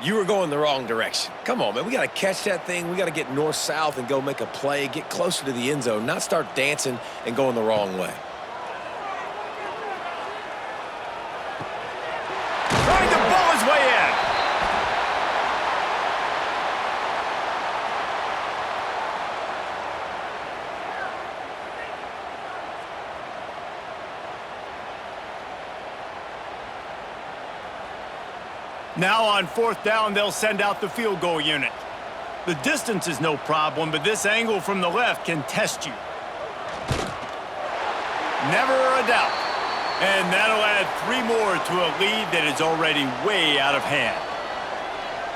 you were going the wrong direction. Come on, man. We got to catch that thing. We got to get north-south and go make a play, get closer to the end zone, not start dancing and going the wrong way. Trying to ball his way in. Now on 4th down, they'll send out the field goal unit. The distance is no problem, but this angle from the left can test you. Never a doubt. And that'll add 3 more to a lead that is already way out of hand.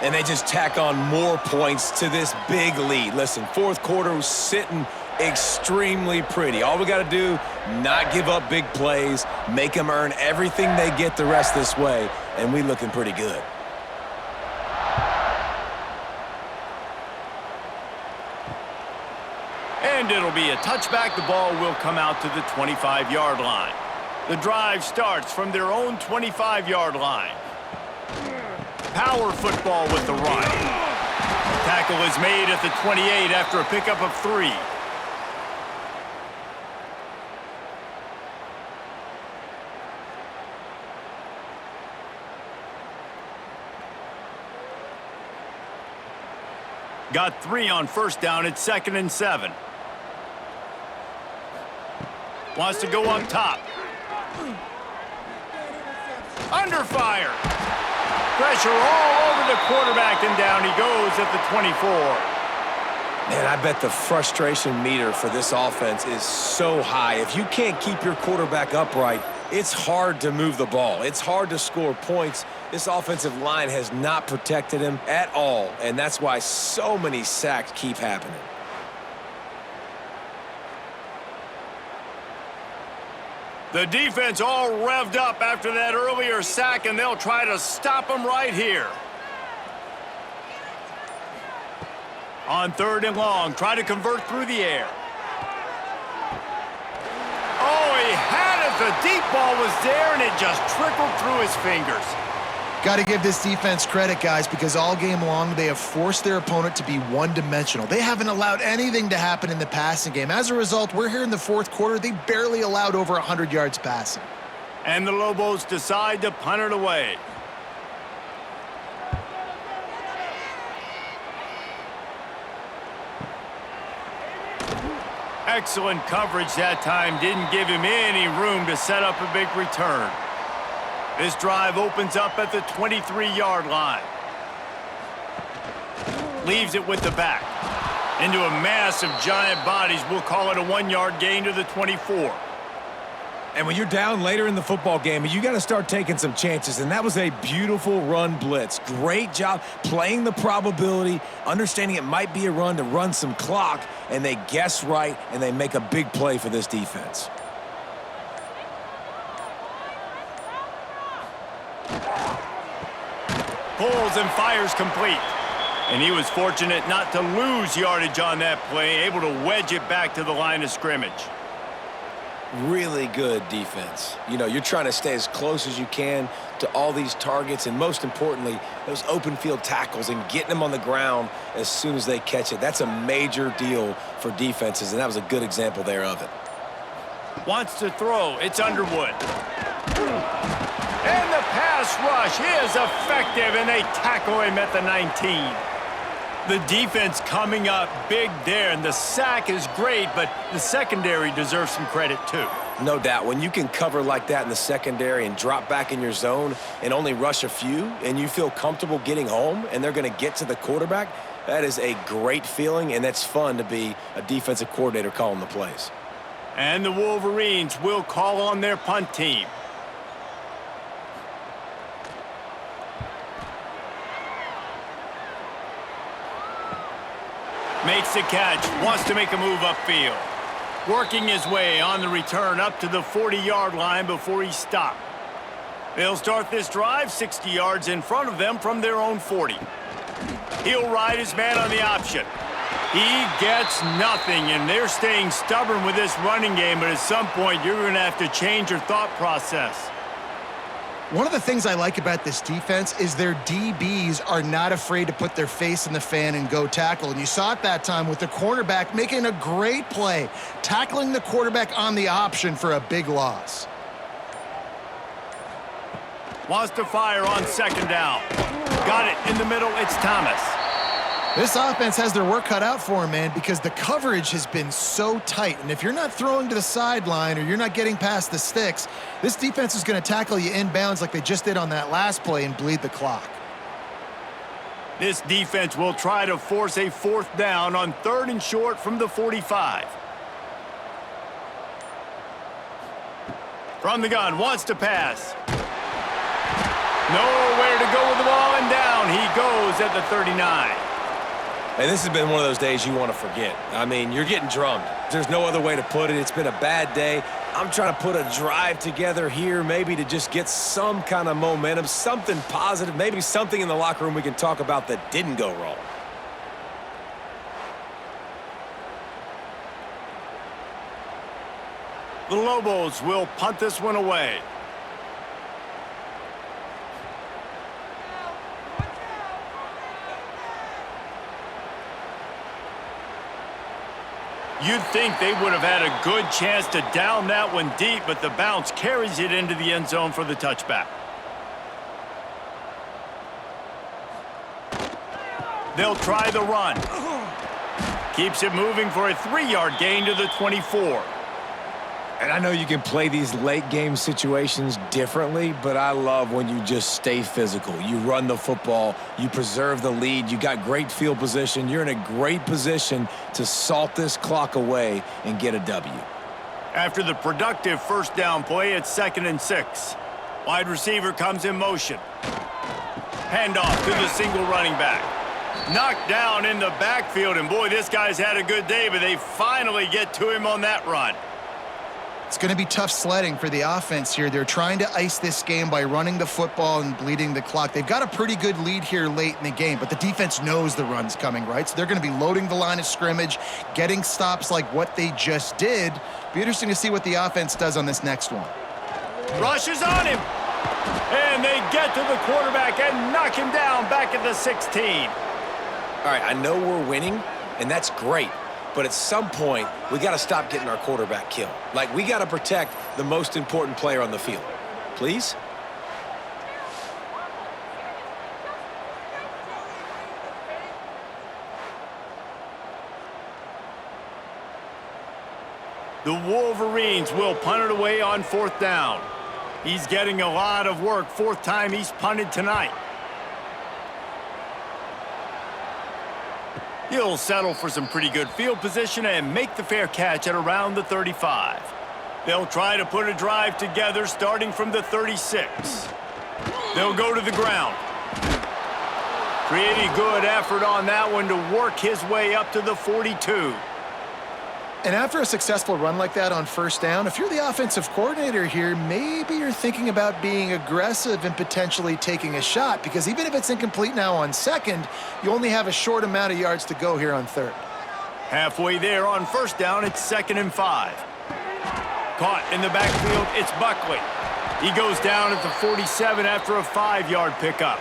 And they just tack on more points to this big lead. Listen, 4th quarter was sitting extremely pretty. All we got to do, not give up big plays, make them earn everything they get the rest this way, and we looking pretty good. And it'll be a touchback. The ball will come out to the 25-yard line. The drive starts from their own 25-yard line. Power football with the run. Tackle is made at the 28 after a pickup of 3. Got 3 on 1st down. It's 2nd and 7. Wants to go up top. Under fire. Pressure all over the quarterback, and down he goes at the 24. Man, I bet the frustration meter for this offense is so high. If you can't keep your quarterback upright, it's hard to move the ball. It's hard to score points. This offensive line has not protected him at all, and that's why so many sacks keep happening. The defense all revved up after that earlier sack, and they'll try to stop him right here. On 3rd and long, try to convert through the air. Oh, he had it. The deep ball was there, and it just trickled through his fingers. Got to give this defense credit, guys, because all game long they have forced their opponent to be one-dimensional. They haven't allowed anything to happen in the passing game. As a result, we're here in the 4th quarter. They barely allowed over 100 yards passing. And the Lobos decide to punt it away. Excellent coverage that time. Didn't give him any room to set up a big return. This drive opens up at the 23-yard line. Leaves it with the back. Into a mass of giant bodies. We'll call it a 1-yard gain to the 24. And when you're down later in the football game, you got to start taking some chances, and that was a beautiful run blitz. Great job playing the probability, understanding it might be a run to run some clock, and they guess right, and they make a big play for this defense. Pulls and fires complete. And he was fortunate not to lose yardage on that play, able to wedge it back to the line of scrimmage. Really good defense. You know, you're trying to stay as close as you can to all these targets, and most importantly, those open field tackles and getting them on the ground as soon as they catch it. That's a major deal for defenses, and that was a good example there of it. Wants to throw. It's Underwood. And the pass rush is effective, and they tackle him at the 19. The defense coming up big there, and the sack is great, but the secondary deserves some credit too. No doubt. When you can cover like that in the secondary and drop back in your zone and only rush a few, and you feel comfortable getting home and they're going to get to the quarterback, that is a great feeling, and that's fun to be a defensive coordinator calling the plays. And the Wolverines will call on their punt team. Makes the catch, wants to make a move upfield. Working his way on the return up to the 40-yard line before he stopped. They'll start this drive 60 yards in front of them from their own 40. He'll ride his man on the option. He gets nothing, and they're staying stubborn with this running game, but at some point you're going to have to change your thought process. One of the things I like about this defense is their DBs are not afraid to put their face in the fan and go tackle. And you saw it that time with the cornerback making a great play, tackling the quarterback on the option for a big loss. Wants to fire on 2nd down. Got it in the middle. It's Thomas. This offense has their work cut out for them, man, because the coverage has been so tight. And if you're not throwing to the sideline or you're not getting past the sticks, this defense is going to tackle you inbounds like they just did on that last play and bleed the clock. This defense will try to force a fourth down on 3rd and short from the 45. From the gun, wants to pass. Nowhere to go with the ball, and down he goes at the 39. And this has been one of those days you want to forget. I mean, you're getting drummed. There's no other way to put it. It's been a bad day. I'm trying to put a drive together here, maybe to just get some kind of momentum, something positive, maybe something in the locker room we can talk about that didn't go wrong. The Lobos will punt this one away. You'd think they would have had a good chance to down that one deep, but the bounce carries it into the end zone for the touchback. They'll try the run. Keeps it moving for a 3-yard gain to the 24. And I know you can play these late game situations differently, but I love when you just stay physical. You run the football, you preserve the lead, you got great field position. You're in a great position to salt this clock away and get a W. After the productive first down play, it's 2nd and 6. Wide receiver comes in motion. Handoff to the single running back. Knocked down in the backfield, and boy, this guy's had a good day, but they finally get to him on that run. It's going to be tough sledding for the offense here. They're trying to ice this game by running the football and bleeding the clock. They've got a pretty good lead here late in the game, but the defense knows the run's coming, right? So they're going to be loading the line of scrimmage, getting stops like what they just did. Be interesting to see what the offense does on this next one. Rushes on him. And they get to the quarterback and knock him down back at the 16. All right, I know we're winning, and that's great. But at some point, we got to stop getting our quarterback killed. Like, we got to protect the most important player on the field. Please? The Wolverines will punt it away on 4th down. He's getting a lot of work. 4th time he's punted tonight. He'll settle for some pretty good field position and make the fair catch at around the 35. They'll try to put a drive together starting from the 36. They'll go to the ground. Pretty good effort on that one to work his way up to the 42. And after a successful run like that on 1st down, if you're the offensive coordinator here, maybe you're thinking about being aggressive and potentially taking a shot, because even if it's incomplete now on 2nd, you only have a short amount of yards to go here on 3rd. Halfway there on 1st down, it's 2nd and 5. Caught in the backfield, it's Buckley. He goes down at the 47 after a 5-yard pickup.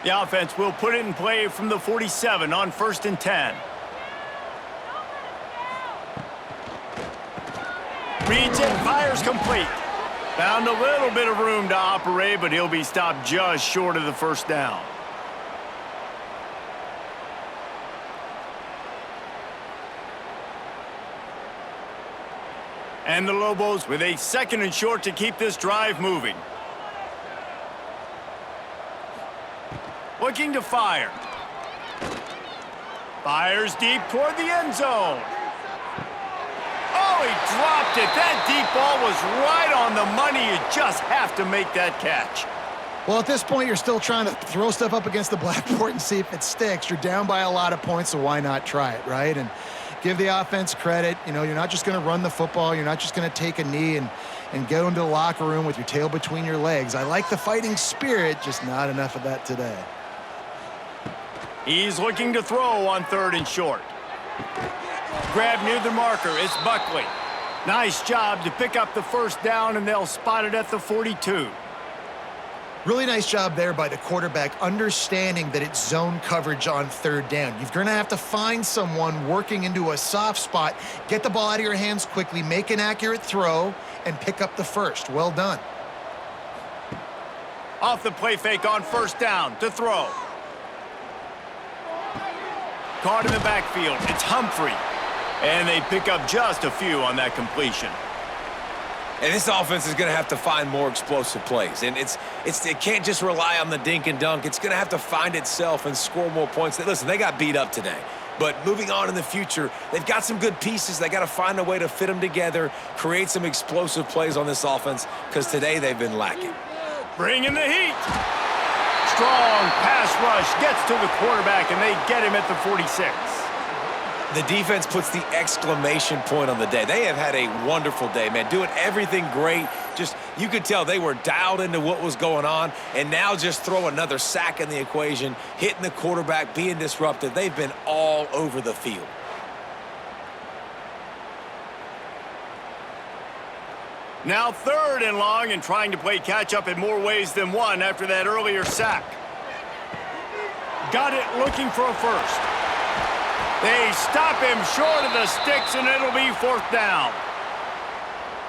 The offense will put it in play from the 47 on 1st and 10. Reads it, fires complete. Found a little bit of room to operate, but he'll be stopped just short of the 1st down. And the Lobos with a 2nd and short to keep this drive moving. Looking to fire. Fires deep toward the end zone. Oh, he dropped it. That deep ball was right on the money. You just have to make that catch. Well, at this point, you're still trying to throw stuff up against the blackboard and see if it sticks. You're down by a lot of points, so why not try it, right? And give the offense credit. You know, you're not just going to run the football. You're not just going to take a knee and go into the locker room with your tail between your legs. I like the fighting spirit, just not enough of that today. He's looking to throw on 3rd and short. Grab near the marker. It's Buckley. Nice job to pick up the 1st down, and they'll spot it at the 42. Really nice job there by the quarterback, understanding that it's zone coverage on 3rd down. You're going to have to find someone working into a soft spot, get the ball out of your hands quickly, make an accurate throw, and pick up the 1st. Well done. Off the play fake on 1st down to throw. Caught in the backfield. It's Humphrey. And they pick up just a few on that completion. And this offense is going to have to find more explosive plays. And it can't just rely on the dink and dunk. It's going to have to find itself and score more points. Listen, they got beat up today. But moving on in the future, they've got some good pieces. They got to find a way to fit them together, create some explosive plays on this offense, because today they've been lacking. Bring in the heat. Strong pass rush gets to the quarterback, and they get him at the 46. The defense puts the exclamation point on the day. They have had a wonderful day, man, doing everything great. Just, you could tell they were dialed into what was going on, and now just throw another sack in the equation, hitting the quarterback, being disruptive. They've been all over the field. Now 3rd and long, and trying to play catch-up in more ways than one after that earlier sack. Got it looking for a first. They stop him short of the sticks, and it'll be 4th down.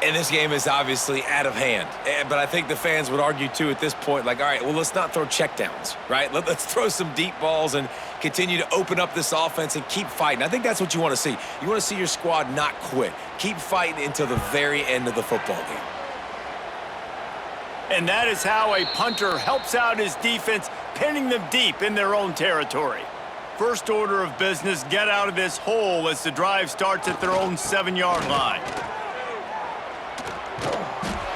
And this game is obviously out of hand. But I think the fans would argue, too, at this point, like, all right, well, let's not throw checkdowns, right? Let's throw some deep balls and continue to open up this offense and keep fighting. I think that's what you want to see. You want to see your squad not quit. Keep fighting until the very end of the football game. And that is how a punter helps out his defense, pinning them deep in their own territory. First order of business, get out of this hole as the drive starts at their own 7-yard line.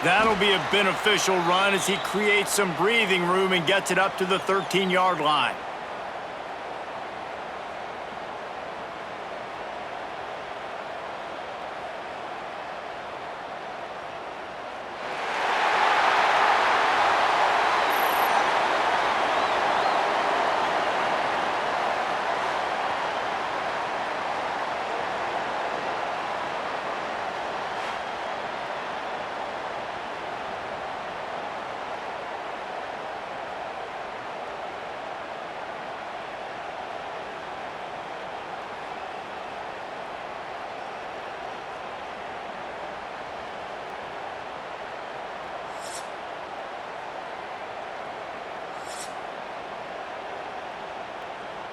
That'll be a beneficial run as he creates some breathing room and gets it up to the 13-yard line.